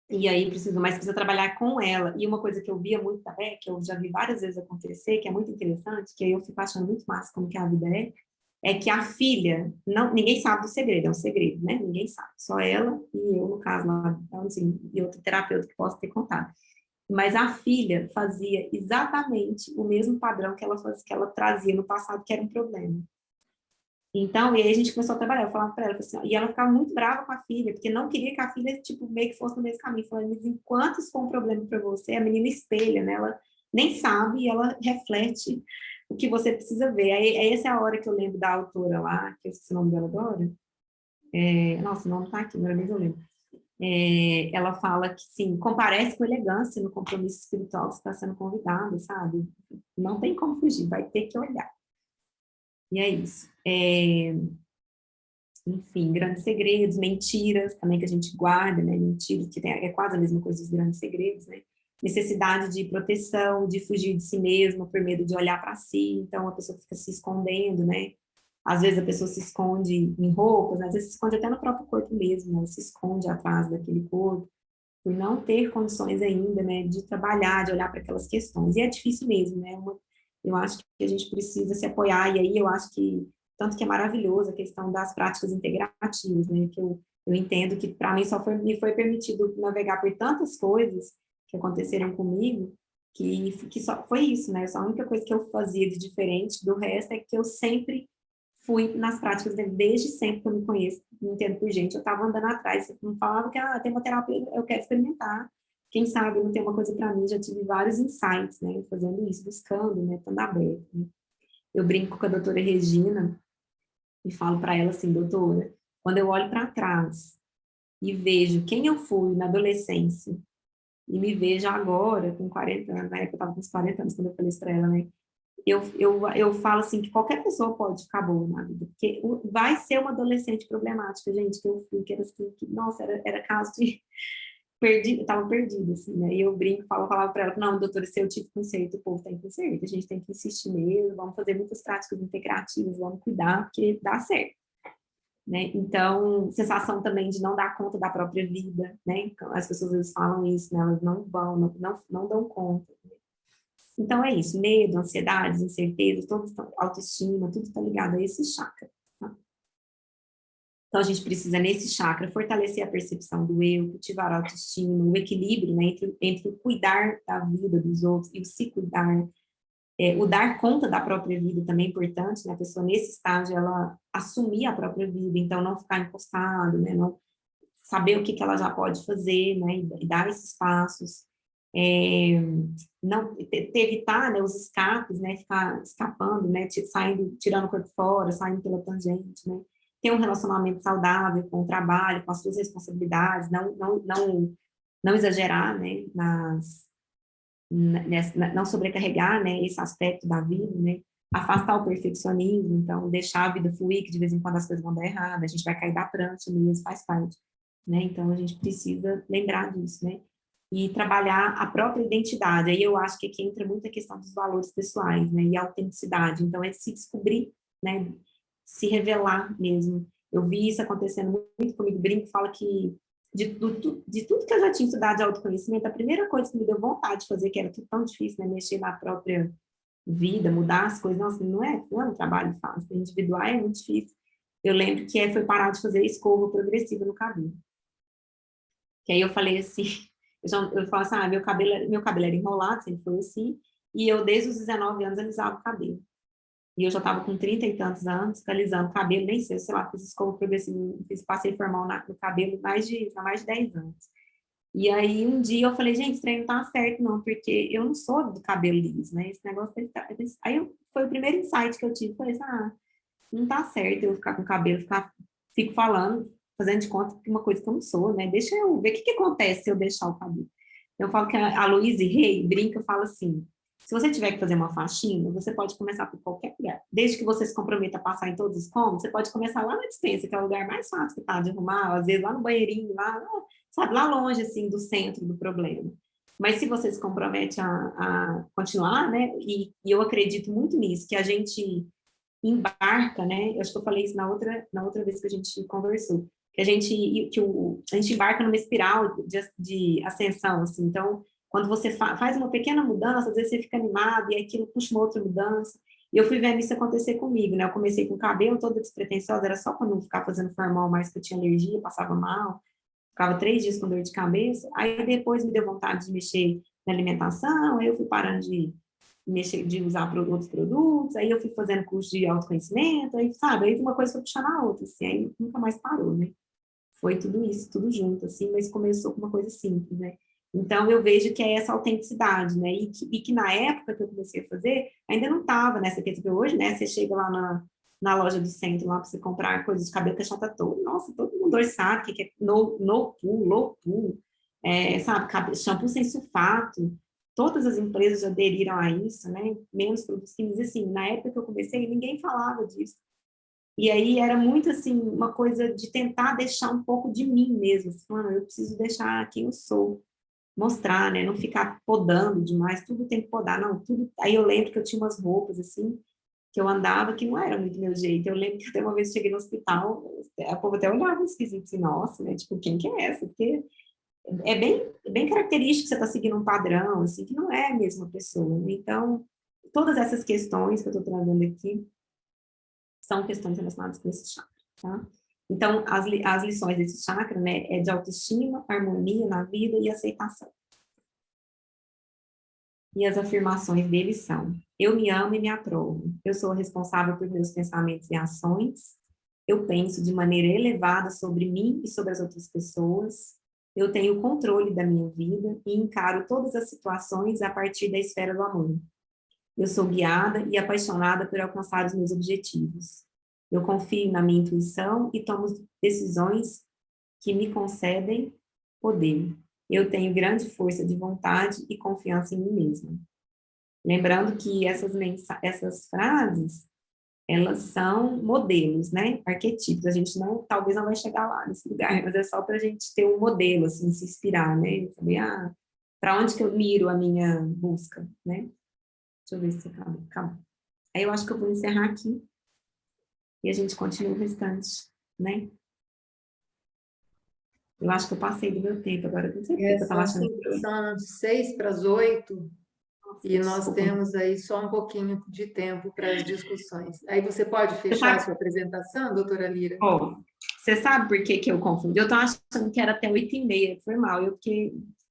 e aí precisa trabalhar com ela. E uma coisa que eu via muito também, que eu já vi várias vezes acontecer, que é muito interessante, que aí eu fico achando muito massa como que a vida é que a filha, não, ninguém sabe do segredo, é um segredo, né? Ninguém sabe, só ela e eu, no caso, lá, então, assim, e outro terapeuta que posso ter contado. Mas a filha fazia exatamente o mesmo padrão que ela fazia, que ela trazia no passado, que era um problema. Então, e aí a gente começou a trabalhar, eu falava para ela, assim, ó, e ela ficava muito brava com a filha, porque não queria que a filha, tipo, meio que fosse no mesmo caminho. Falando, mas enquanto isso for um problema para você, a menina espelha, né? Ela nem sabe e ela reflete o que você precisa ver. Aí essa é a hora que eu lembro da autora lá, que eu esqueci o nome dela agora. Nossa, o nome tá aqui, agora mesmo eu lembro. Ela fala que, sim, comparece com elegância no compromisso espiritual que está sendo convidado, sabe? Não tem como fugir, vai ter que olhar. E é isso. Enfim, grandes segredos, mentiras também que a gente guarda, né? Mentiras, que é quase a mesma coisa dos grandes segredos, né? Necessidade de proteção, de fugir de si mesma por medo de olhar para si, então a pessoa fica se escondendo, né? Às vezes a pessoa se esconde em roupas, às vezes se esconde até no próprio corpo mesmo, né? Se esconde atrás daquele corpo, por não ter condições ainda, né? De trabalhar, de olhar para aquelas questões. E é difícil mesmo, né? Eu acho que a gente precisa se apoiar, e aí eu acho que tanto que é maravilhoso a questão das práticas integrativas, né, que eu entendo que para mim me foi permitido navegar por tantas coisas que aconteceram comigo, que só foi isso, né, a única coisa que eu fazia de diferente do resto é que eu sempre fui nas práticas, desde sempre que eu me conheço, me entendo por gente, eu estava andando atrás, você não falava que tem uma terapia, eu quero experimentar, quem sabe não tem uma coisa para mim, já tive vários insights, né, fazendo isso, buscando, né, estando aberto, né. Eu brinco com a doutora Regina, e falo para ela assim, doutora, quando eu olho para trás e vejo quem eu fui na adolescência e me vejo agora com 40 anos, na época eu estava com uns 40 anos quando eu falei isso para ela, né? Eu falo assim que qualquer pessoa pode ficar boa na vida, porque vai ser uma adolescente problemática, gente, que eu fui, que era assim, que, nossa, era caso de perdido, eu tava perdida, assim, né? E eu brinco, falava para ela, não, doutora, se eu tive conceito, o povo tem conceito, a gente tem que insistir mesmo, vamos fazer muitas práticas integrativas, vamos cuidar, porque dá certo, né? Então, sensação também de não dar conta da própria vida, né? As pessoas às vezes falam isso, né? Elas não vão, não dão conta. Então, é isso, medo, ansiedades, incertezas, autoestima, tudo está ligado a esse chakra. Tá? Então, a gente precisa, nesse chakra, fortalecer a percepção do eu, cultivar a autoestima, o equilíbrio, né, entre o cuidar da vida dos outros e o se cuidar. O dar conta da própria vida também é importante, né? A pessoa, nesse estágio, ela assumir a própria vida, então não ficar encostado, né? Não saber o que ela já pode fazer, né? E dar esses passos. Não evitar, né, os escapes, né? Ficar escapando, né? Saindo, tirando o corpo fora, saindo pela tangente, né? Ter um relacionamento saudável com o trabalho, com as suas responsabilidades, não exagerar, né, não sobrecarregar, né, esse aspecto da vida, né, afastar o perfeccionismo, então deixar a vida fluir, que de vez em quando as coisas vão dar errado, a gente vai cair da prancha mesmo, faz parte, né, então a gente precisa lembrar disso, né, e trabalhar a própria identidade, aí eu acho que aqui entra muito a questão dos valores pessoais, né, e a autenticidade, então é se descobrir, né, se revelar mesmo. Eu vi isso acontecendo muito comigo, brinco, fala que de tudo que eu já tinha estudado de autoconhecimento, a primeira coisa que me deu vontade de fazer, que era tudo tão difícil, né, mexer na própria vida, mudar as coisas, nossa, não é um trabalho fácil, individual é muito difícil. Eu lembro que foi parar de fazer escova progressiva no cabelo. Que aí eu falei assim, eu falo assim, meu cabelo era enrolado, sempre foi assim, e eu desde os 19 anos alisava o cabelo. E eu já estava com 30 e tantos anos, alisando o cabelo, nem sei lá, fiz escova progressiva, fiz passeio formal no cabelo há mais de 10 anos. E aí, um dia eu falei, gente, esse trem não tá certo, não, porque eu não sou do cabelo liso, né? Esse negócio tem que tá... Aí foi o primeiro insight que eu tive, falei assim, não tá certo eu ficar com o cabelo, fico falando, fazendo de conta que uma coisa que eu não sou, né? Deixa eu ver o que acontece se eu deixar o cabelo. Eu falo que a Louise Hay brinca, fala assim, Se você tiver que fazer uma faxina, você pode começar por qualquer lugar. Desde que você se comprometa a passar em todos os cômodos, você pode começar lá na despensa, que é o lugar mais fácil que tá de arrumar, às vezes lá no banheirinho, sabe, lá longe, assim, do centro do problema. Mas se você se compromete a continuar, né, e eu acredito muito nisso, que a gente embarca, né, eu acho que eu falei isso na outra vez que a gente conversou, que a gente embarca numa espiral de ascensão, assim, então quando você faz uma pequena mudança, às vezes você fica animado e aquilo puxa uma outra mudança. E eu fui vendo isso acontecer comigo, né? Eu comecei com o cabelo todo despretensioso, era só quando eu ficava fazendo formal mais que eu tinha alergia, passava mal, ficava 3 dias com dor de cabeça. Aí depois me deu vontade de mexer na alimentação, aí eu fui parando de mexer, de usar outros produtos, aí eu fui fazendo curso de autoconhecimento, aí, sabe? Aí uma coisa foi puxando a outra, assim, aí nunca mais parou, né? Foi tudo isso, tudo junto, assim, mas começou com uma coisa simples, né? Então, eu vejo que é essa autenticidade, né? E que na época que eu comecei a fazer, ainda não estava nessa questão que hoje, né? Você chega lá na loja do centro, lá para você comprar coisas de cabelo que a chata toda, nossa, todo mundo hoje sabe o que é no pool, low pool, sabe? Shampoo sem sulfato. Todas as empresas já aderiram a isso, né? Menos produtos químicos, assim. Na época que eu comecei, ninguém falava disso. E aí era muito assim, uma coisa de tentar deixar um pouco de mim mesmo. Assim, mano, eu preciso deixar quem eu sou, mostrar, né? Não ficar podando demais, tudo tem que podar, não, tudo. Aí eu lembro que eu tinha umas roupas assim, que eu andava que não era muito meu jeito. Eu lembro que até uma vez eu cheguei no hospital, a povo até olhava esquisito assim, nossa, né? Tipo, quem que é essa? Porque é bem característico que você está seguindo um padrão, assim, que não é a mesma pessoa. Né? Então, todas essas questões que eu estou trazendo aqui são questões relacionadas com esse chakra, tá? Então, as lições desse chakra, né, é de autoestima, harmonia na vida e aceitação. E as afirmações dele são: eu me amo e me aprovo. Eu sou responsável por meus pensamentos e ações. Eu penso de maneira elevada sobre mim e sobre as outras pessoas. Eu tenho o controle da minha vida e encaro todas as situações a partir da esfera do amor. Eu sou guiada e apaixonada por alcançar os meus objetivos. Eu confio na minha intuição e tomo decisões que me concedem poder. Eu tenho grande força de vontade e confiança em mim mesma. Lembrando que essas frases, elas são modelos, né? Arquetipos. A gente talvez não vai chegar lá nesse lugar, mas é só para a gente ter um modelo, assim, se inspirar, né? Saber, para onde que eu miro a minha busca, né? Deixa eu ver se acaba. Aí eu acho que eu vou encerrar aqui e a gente continua o restante, né? Eu acho que eu passei do meu tempo agora, não sei porque eu estava achando que eu... São 6 para as 8 e nós Desculpa. temos aí só um pouquinho de tempo para as discussões. Aí você pode Você fechar a sabe, sua apresentação, doutora Lira? ó, você sabe por que que eu confundi? Eu estava achando que era até 8h30, foi mal,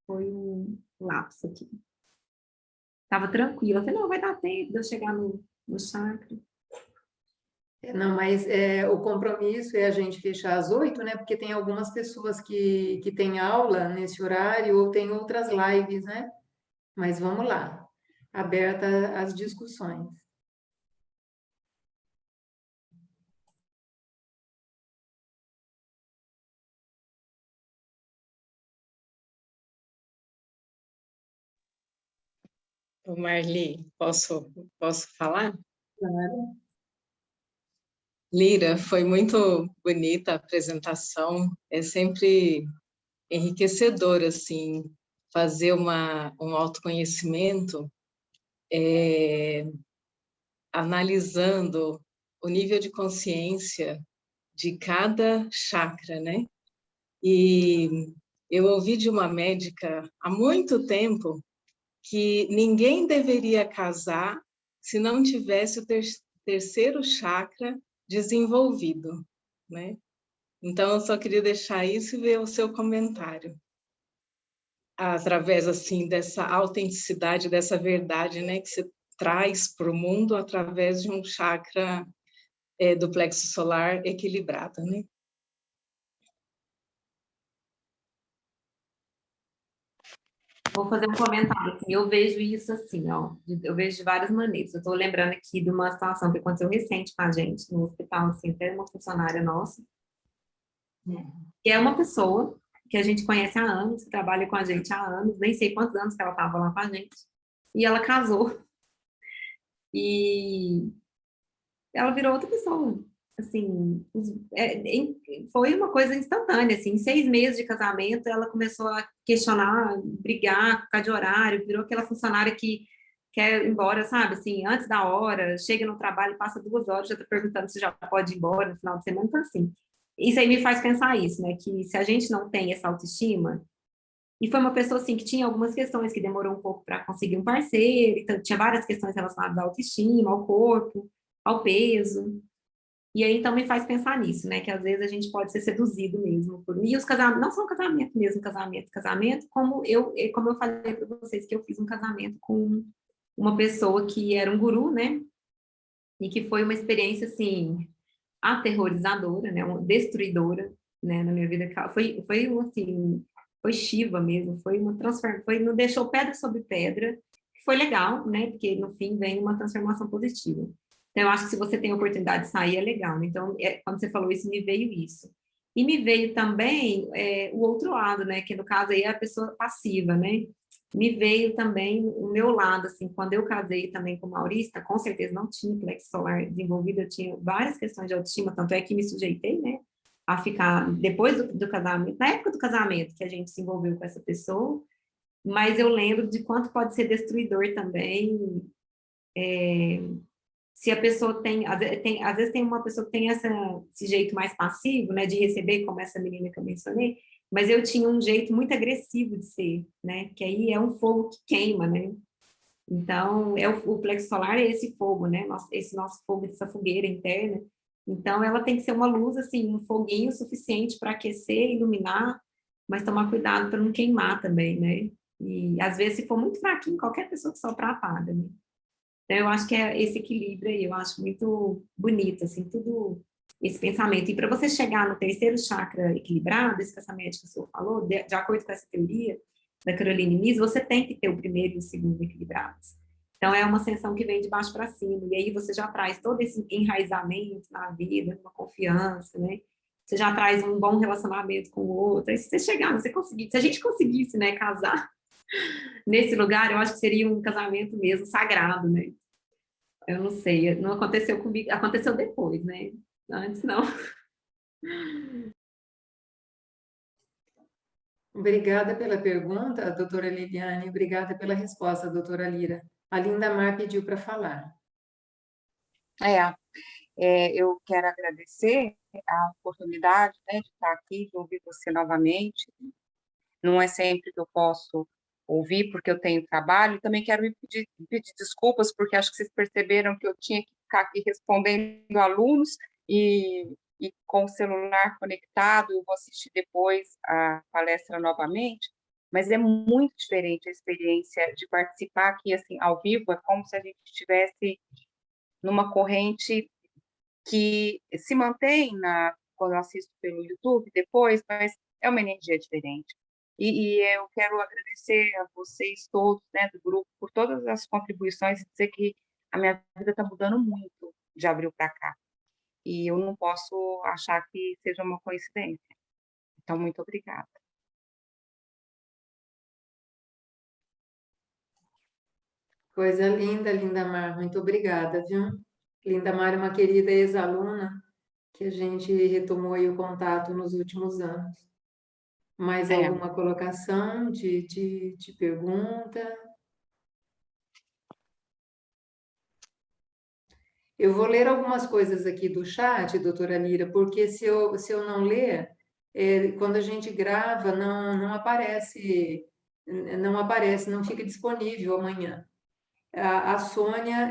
foi um lapso aqui. Estava tranquila, eu falei, não, vai dar tempo de eu chegar no chakra. Não, mas o compromisso é a gente fechar às 8, né? Porque tem algumas pessoas que têm aula nesse horário ou tem outras lives, né? Mas vamos lá, aberta às discussões. Ô Marli, posso falar? Claro. Lira, foi muito bonita a apresentação. É sempre enriquecedor, assim, fazer um autoconhecimento, analisando o nível de consciência de cada chakra, né? E eu ouvi de uma médica há muito tempo que ninguém deveria casar se não tivesse o terceiro chakra desenvolvido, né? Então, eu só queria deixar isso e ver o seu comentário. Através, assim, dessa autenticidade, dessa verdade, né, que você traz para o mundo através de um chakra do plexo solar equilibrado, né? Vou fazer um comentário, assim, eu vejo isso assim, ó, eu vejo de várias maneiras. Eu estou lembrando aqui de uma situação que aconteceu recente com a gente no hospital, assim, até uma funcionária nossa, que é uma pessoa que a gente conhece há anos, que trabalha com a gente há anos, nem sei quantos anos que ela estava lá com a gente, e ela casou e ela virou outra pessoa. Assim, foi uma coisa instantânea, assim, em 6 meses de casamento, ela começou a questionar, brigar, ficar de horário, virou aquela funcionária que quer ir embora, sabe, assim, antes da hora, chega no trabalho, passa 2 horas, já tá perguntando se já pode ir embora no final de semana, então, assim, isso aí me faz pensar isso, né, que se a gente não tem essa autoestima, e foi uma pessoa, assim, que tinha algumas questões, que demorou um pouco para conseguir um parceiro, então, tinha várias questões relacionadas à autoestima, ao corpo, ao peso, e aí, então, me faz pensar nisso, né? Que às vezes a gente pode ser seduzido mesmo. E os casamentos, não são casamento mesmo, casamento, como eu falei para vocês, que eu fiz um casamento com uma pessoa que era um guru, né? E que foi uma experiência, assim, aterrorizadora, né? Destruidora, né? Na minha vida. Assim, foi Shiva mesmo, foi uma transformação, não deixou pedra sobre pedra, que foi legal, né? Porque no fim vem uma transformação positiva. Então, eu acho que se você tem a oportunidade de sair, é legal, né? Então, quando você falou isso, me veio isso. E me veio também o outro lado, né? Que no caso aí é a pessoa passiva, né? Me veio também o meu lado, assim, quando eu casei também com o Maurício, com certeza não tinha plexo solar desenvolvido, eu tinha várias questões de autoestima, tanto é que me sujeitei, né? A ficar, depois do casamento, na época do casamento que a gente se envolveu com essa pessoa, mas eu lembro de quanto pode ser destruidor também, se a pessoa às vezes tem uma pessoa que tem esse jeito mais passivo, né, de receber, como essa menina que eu mencionei, mas eu tinha um jeito muito agressivo de ser, né, que aí é um fogo que queima, né, então o plexo solar é esse fogo, né, esse nosso fogo, essa fogueira interna, então ela tem que ser uma luz, assim, um foguinho suficiente para aquecer, iluminar, mas tomar cuidado para não queimar também, né, e às vezes se for muito fraquinho, qualquer pessoa que soprar apaga, né. Então, eu acho que é esse equilíbrio aí, eu acho muito bonito, assim, tudo esse pensamento. E para você chegar no terceiro chakra equilibrado, esse que essa médica sua falou, de acordo com essa teoria da Caroline Myss, você tem que ter o primeiro e o segundo equilibrados. Então, é uma ascensão que vem de baixo para cima, e aí você já traz todo esse enraizamento na vida, uma confiança, né? Você já traz um bom relacionamento com o outro. Aí, se você chegar, você conseguir, se a gente conseguisse, né, casar nesse lugar, eu acho que seria um casamento mesmo sagrado, né? Eu não sei, não aconteceu comigo, aconteceu depois, né? Antes não. Obrigada pela pergunta, doutora Liliane, obrigada pela resposta, doutora Lira. A Linda Mar pediu para falar. Eu quero agradecer a oportunidade, né, de estar aqui, de ouvir você novamente. Não é sempre que eu posso ouvir, porque eu tenho trabalho. Também quero me pedir desculpas, porque acho que vocês perceberam que eu tinha que ficar aqui respondendo alunos e com o celular conectado, eu vou assistir depois a palestra novamente, mas é muito diferente a experiência de participar aqui, assim, ao vivo, é como se a gente estivesse numa corrente que se mantém quando eu assisto pelo YouTube depois, mas é uma energia diferente. E eu quero agradecer a vocês todos, né, do grupo, por todas as contribuições e dizer que a minha vida está mudando muito de abril para cá. E eu não posso achar que seja uma coincidência. Então, muito obrigada. Coisa linda, Linda Mar, muito obrigada, viu? Linda Mar é uma querida ex-aluna que a gente retomou aí o contato nos últimos anos. Mais alguma colocação de pergunta? Eu vou ler algumas coisas aqui do chat, doutora Lira, porque se eu não ler, quando a gente grava, não aparece, não fica disponível amanhã. A Sônia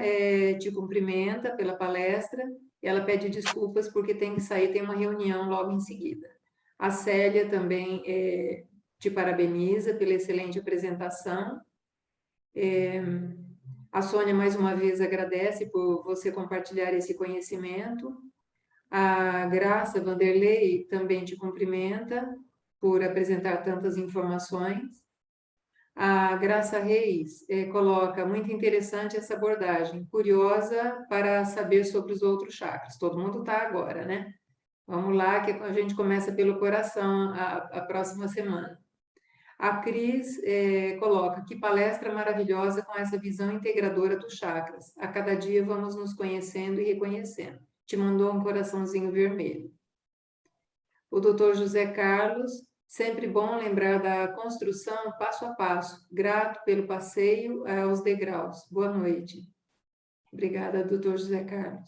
te cumprimenta pela palestra, ela pede desculpas porque tem que sair, tem uma reunião logo em seguida. A Célia também te parabeniza pela excelente apresentação. A Sônia, mais uma vez, agradece por você compartilhar esse conhecimento. A Graça Vanderlei também te cumprimenta por apresentar tantas informações. A Graça Reis coloca, muito interessante essa abordagem, curiosa para saber sobre os outros chakras. Todo mundo está agora, né? Vamos lá, que a gente começa pelo coração a próxima semana. A Cris coloca, que palestra maravilhosa com essa visão integradora dos chakras. A cada dia vamos nos conhecendo e reconhecendo. Te mandou um coraçãozinho vermelho. O doutor José Carlos, sempre bom lembrar da construção passo a passo. Grato pelo passeio aos degraus. Boa noite. Obrigada, doutor José Carlos.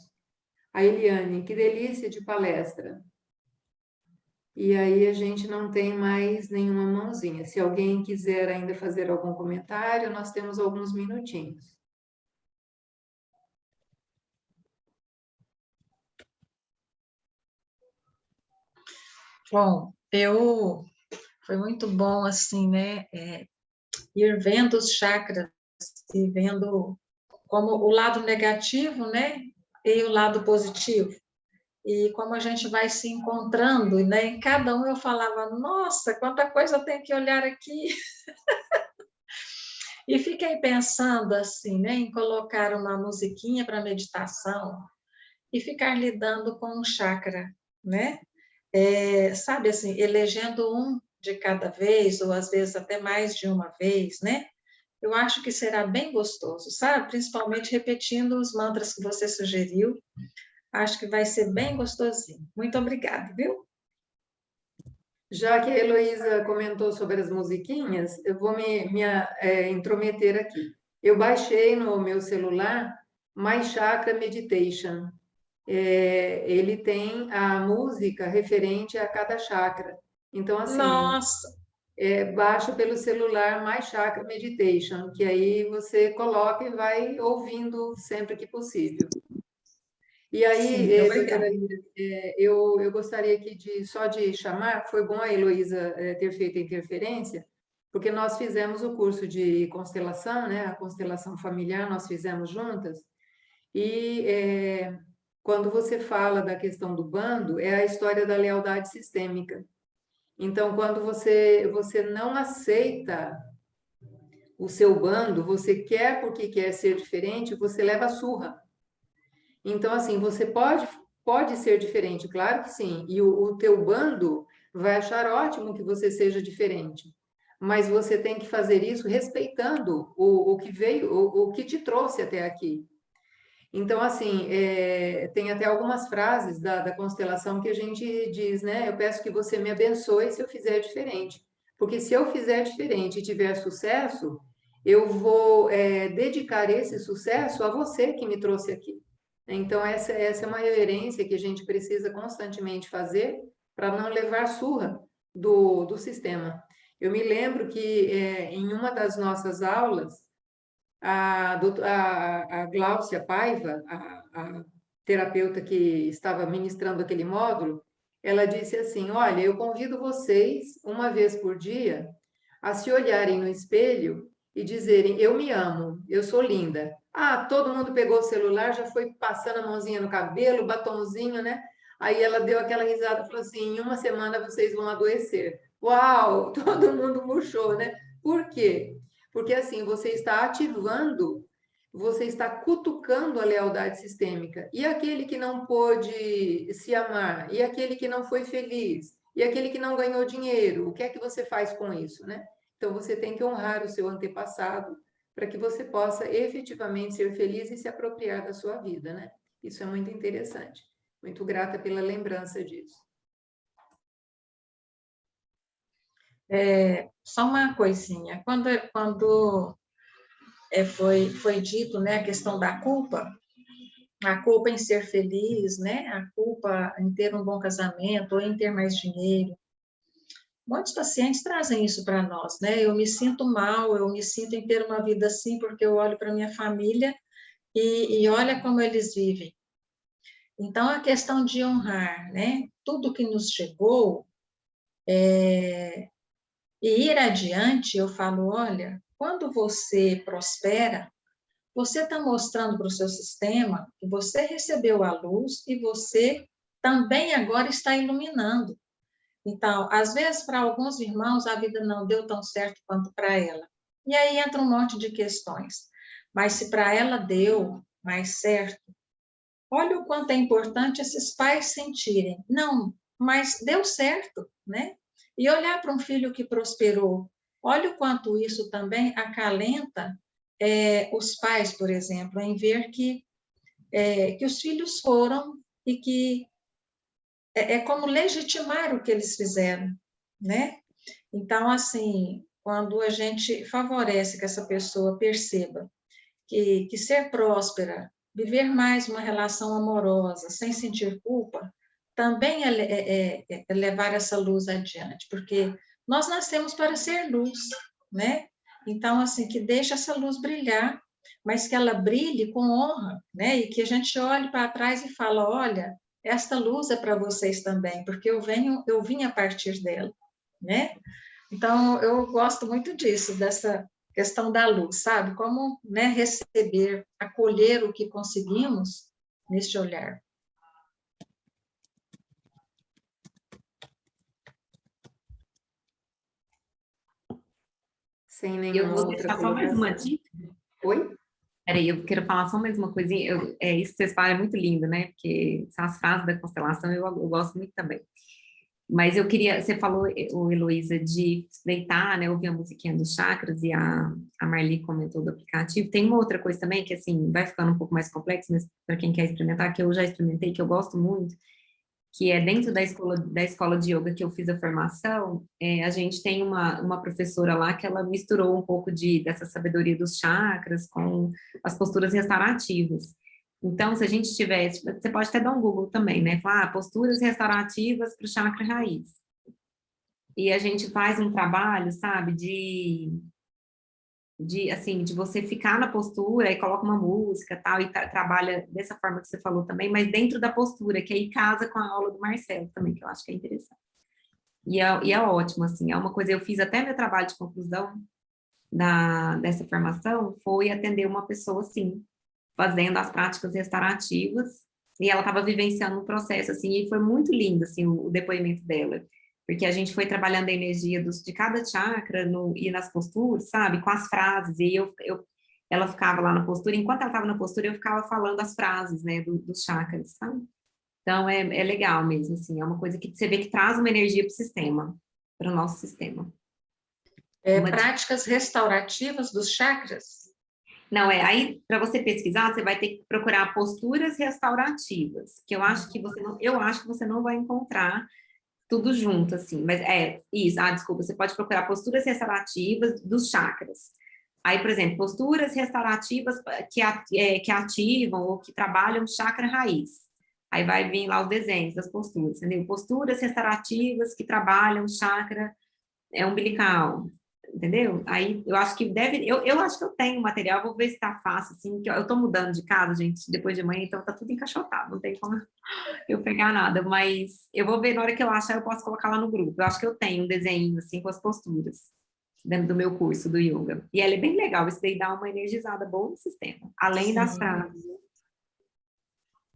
A Eliane, que delícia de palestra. E aí a gente não tem mais nenhuma mãozinha. Se alguém quiser ainda fazer algum comentário, nós temos alguns minutinhos. Bom, foi muito bom, assim, né, ir vendo os chakras e vendo como o lado negativo, né, e o lado positivo. E como a gente vai se encontrando, né, em cada um eu falava, nossa, quanta coisa eu tenho que olhar aqui. E fiquei pensando, assim, né, em colocar uma musiquinha para meditação e ficar lidando com um chakra, né? Sabe, assim, elegendo um de cada vez, ou às vezes até mais de uma vez, né? Eu acho que será bem gostoso, sabe? Principalmente repetindo os mantras que você sugeriu. Acho que vai ser bem gostosinho. Muito obrigada, viu? Já que a Heloísa comentou sobre as musiquinhas, eu vou me intrometer aqui. Eu baixei no meu celular My Chakra Meditation. Ele tem a música referente a cada chakra. Então, assim, Nossa, baixa pelo celular My Chakra Meditation, que aí você coloca e vai ouvindo sempre que possível. E aí, sim, doutora, obrigada. eu gostaria aqui só de chamar, foi bom a Heloísa ter feito a interferência, porque nós fizemos o curso de constelação, né? A constelação familiar, nós fizemos juntas, e quando você fala da questão do bando, é a história da lealdade sistêmica. Então, quando você não aceita o seu bando, você quer porque quer ser diferente, você leva a surra. Então, assim, você pode ser diferente, claro que sim, e o teu bando vai achar ótimo que você seja diferente, mas você tem que fazer isso respeitando o que veio, o que te trouxe até aqui. Então, assim, tem até algumas frases da constelação que a gente diz, né? Eu peço que você me abençoe se eu fizer diferente, porque se eu fizer diferente e tiver sucesso, eu vou dedicar esse sucesso a você que me trouxe aqui. Então, essa é uma reverência que a gente precisa constantemente fazer para não levar surra do sistema. Eu me lembro que em uma das nossas aulas, a Gláucia Paiva, a terapeuta que estava ministrando aquele módulo, ela disse assim: olha, eu convido vocês, uma vez por dia, a se olharem no espelho e dizerem: eu me amo, eu sou linda. Ah, todo mundo pegou o celular, já foi passando a mãozinha no cabelo, batonzinho, né? Aí ela deu aquela risada e falou assim: em uma semana vocês vão adoecer. Uau! Todo mundo murchou, né? Por quê? Porque assim, você está ativando, você está cutucando a lealdade sistêmica. E aquele que não pôde se amar, e aquele que não foi feliz, e aquele que não ganhou dinheiro, o que é que você faz com isso, né? Então você tem que honrar o seu antepassado para que você possa efetivamente ser feliz e se apropriar da sua vida, né? Isso é muito interessante. Muito grata pela lembrança disso. Só uma coisinha. Quando foi dito, né, a questão da culpa, a culpa em ser feliz, né, a culpa em ter um bom casamento ou em ter mais dinheiro. Muitos pacientes trazem isso para nós, né? Eu me sinto mal, eu me sinto em ter uma vida assim porque eu olho para minha família e olha como eles vivem. Então, a questão de honrar, né? Tudo que nos chegou e ir adiante, eu falo, olha, quando você prospera, você está mostrando para o seu sistema que você recebeu a luz e você também agora está iluminando. Então, às vezes, para alguns irmãos, a vida não deu tão certo quanto para ela. E aí entra um monte de questões. Mas se para ela deu mais certo, olha o quanto é importante esses pais sentirem. Não, mas deu certo, né? E olhar para um filho que prosperou olha o quanto isso também acalenta os pais, por exemplo, em ver que os filhos foram e que é como legitimar o que eles fizeram, né? Então, assim, quando a gente favorece que essa pessoa perceba que ser próspera, viver mais uma relação amorosa, sem sentir culpa, também é levar essa luz adiante, porque nós nascemos para ser luz, né? Então, assim, que deixe essa luz brilhar, mas que ela brilhe com honra, né? E que a gente olhe para trás e fala, olha, esta luz é para vocês também, porque eu vim a partir dela, né? Então, eu gosto muito disso, dessa questão da luz, sabe? Como, né, receber, acolher o que conseguimos neste olhar. Sem Eu nenhuma vou outra deixar só mais uma colocação. dica. Oi? Peraí, eu quero falar só mais uma coisinha. Isso que vocês falam é muito lindo, né? Porque são as frases da constelação, eu gosto muito também. Mas eu queria, você falou, Heloísa, de deitar, né? Ouvir a musiquinha dos chakras e a Marli comentou do aplicativo. Tem uma outra coisa também que, assim, vai ficando um pouco mais complexo, mas para quem quer experimentar, que eu já experimentei, que eu gosto muito, que é dentro da escola de yoga que eu fiz a formação, a gente tem uma professora lá que ela misturou um pouco dessa sabedoria dos chakras com as posturas restaurativas. Então, se a gente tivesse, você pode até dar um Google também, né? Falar, posturas restaurativas para o chakra raiz. E a gente faz um trabalho, sabe, assim, de você ficar na postura e coloca uma música tal, e trabalha dessa forma que você falou também, mas dentro da postura, que aí casa com a aula do Marcelo também, que eu acho que é interessante. E é ótimo, assim, é uma coisa, eu fiz até meu trabalho de conclusão dessa formação, foi atender uma pessoa, assim, fazendo as práticas restaurativas, e ela estava vivenciando um processo, assim, e foi muito lindo, assim, o depoimento dela, porque a gente foi trabalhando a energia de cada chakra e nas posturas, sabe, com as frases, e ela ficava lá na postura, enquanto ela estava na postura, eu ficava falando as frases, né, dos chakras, sabe? Então, é legal mesmo, assim, é uma coisa que você vê que traz uma energia para o sistema, para o nosso sistema. Práticas restaurativas dos chakras? Não, aí para você pesquisar, você vai ter que procurar posturas restaurativas, que eu acho que você não vai encontrar tudo junto, assim, mas isso, desculpa, você pode procurar posturas restaurativas dos chakras. Aí, por exemplo, posturas restaurativas que ativam ou que trabalham o chakra raiz. Aí vai vir lá os desenhos das posturas, entendeu? Posturas restaurativas que trabalham o chakra umbilical, entendeu? Aí eu acho que eu acho que eu tenho material, vou ver se tá fácil, assim, que eu tô mudando de casa, gente, depois de amanhã, então tá tudo encaixotado, não tem como eu pegar nada, mas eu vou ver na hora que eu achar, eu posso colocar lá no grupo. Eu acho que eu tenho um desenho, assim, com as posturas, dentro do meu curso do yoga. E ela é bem legal, isso daí dá uma energizada boa no sistema, além das frases.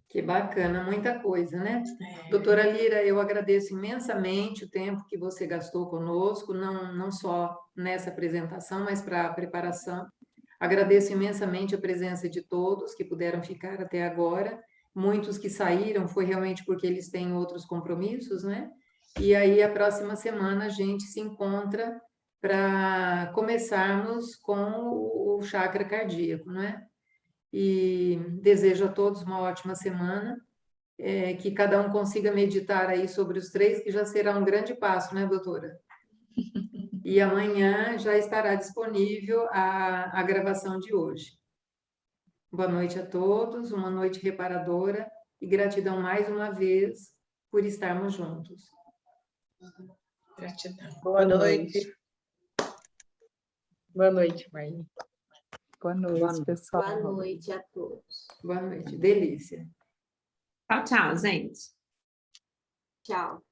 Que bacana, muita coisa, né? Doutora Lira, eu agradeço imensamente o tempo que você gastou conosco, não só nessa apresentação, mas para a preparação. Agradeço imensamente a presença de todos que puderam ficar até agora. Muitos que saíram foi realmente porque eles têm outros compromissos, né? E aí, a próxima semana, a gente se encontra para começarmos com o chakra cardíaco, não é? E desejo a todos uma ótima semana, que cada um consiga meditar aí sobre os três, que já será um grande passo, né, doutora? E amanhã já estará disponível a gravação de hoje. Boa noite a todos, uma noite reparadora e gratidão mais uma vez por estarmos juntos. Gratidão. Boa noite. Boa noite, Marli. Boa noite, pessoal. Boa noite a todos. Boa noite, delícia. Tchau, tchau, gente. Tchau.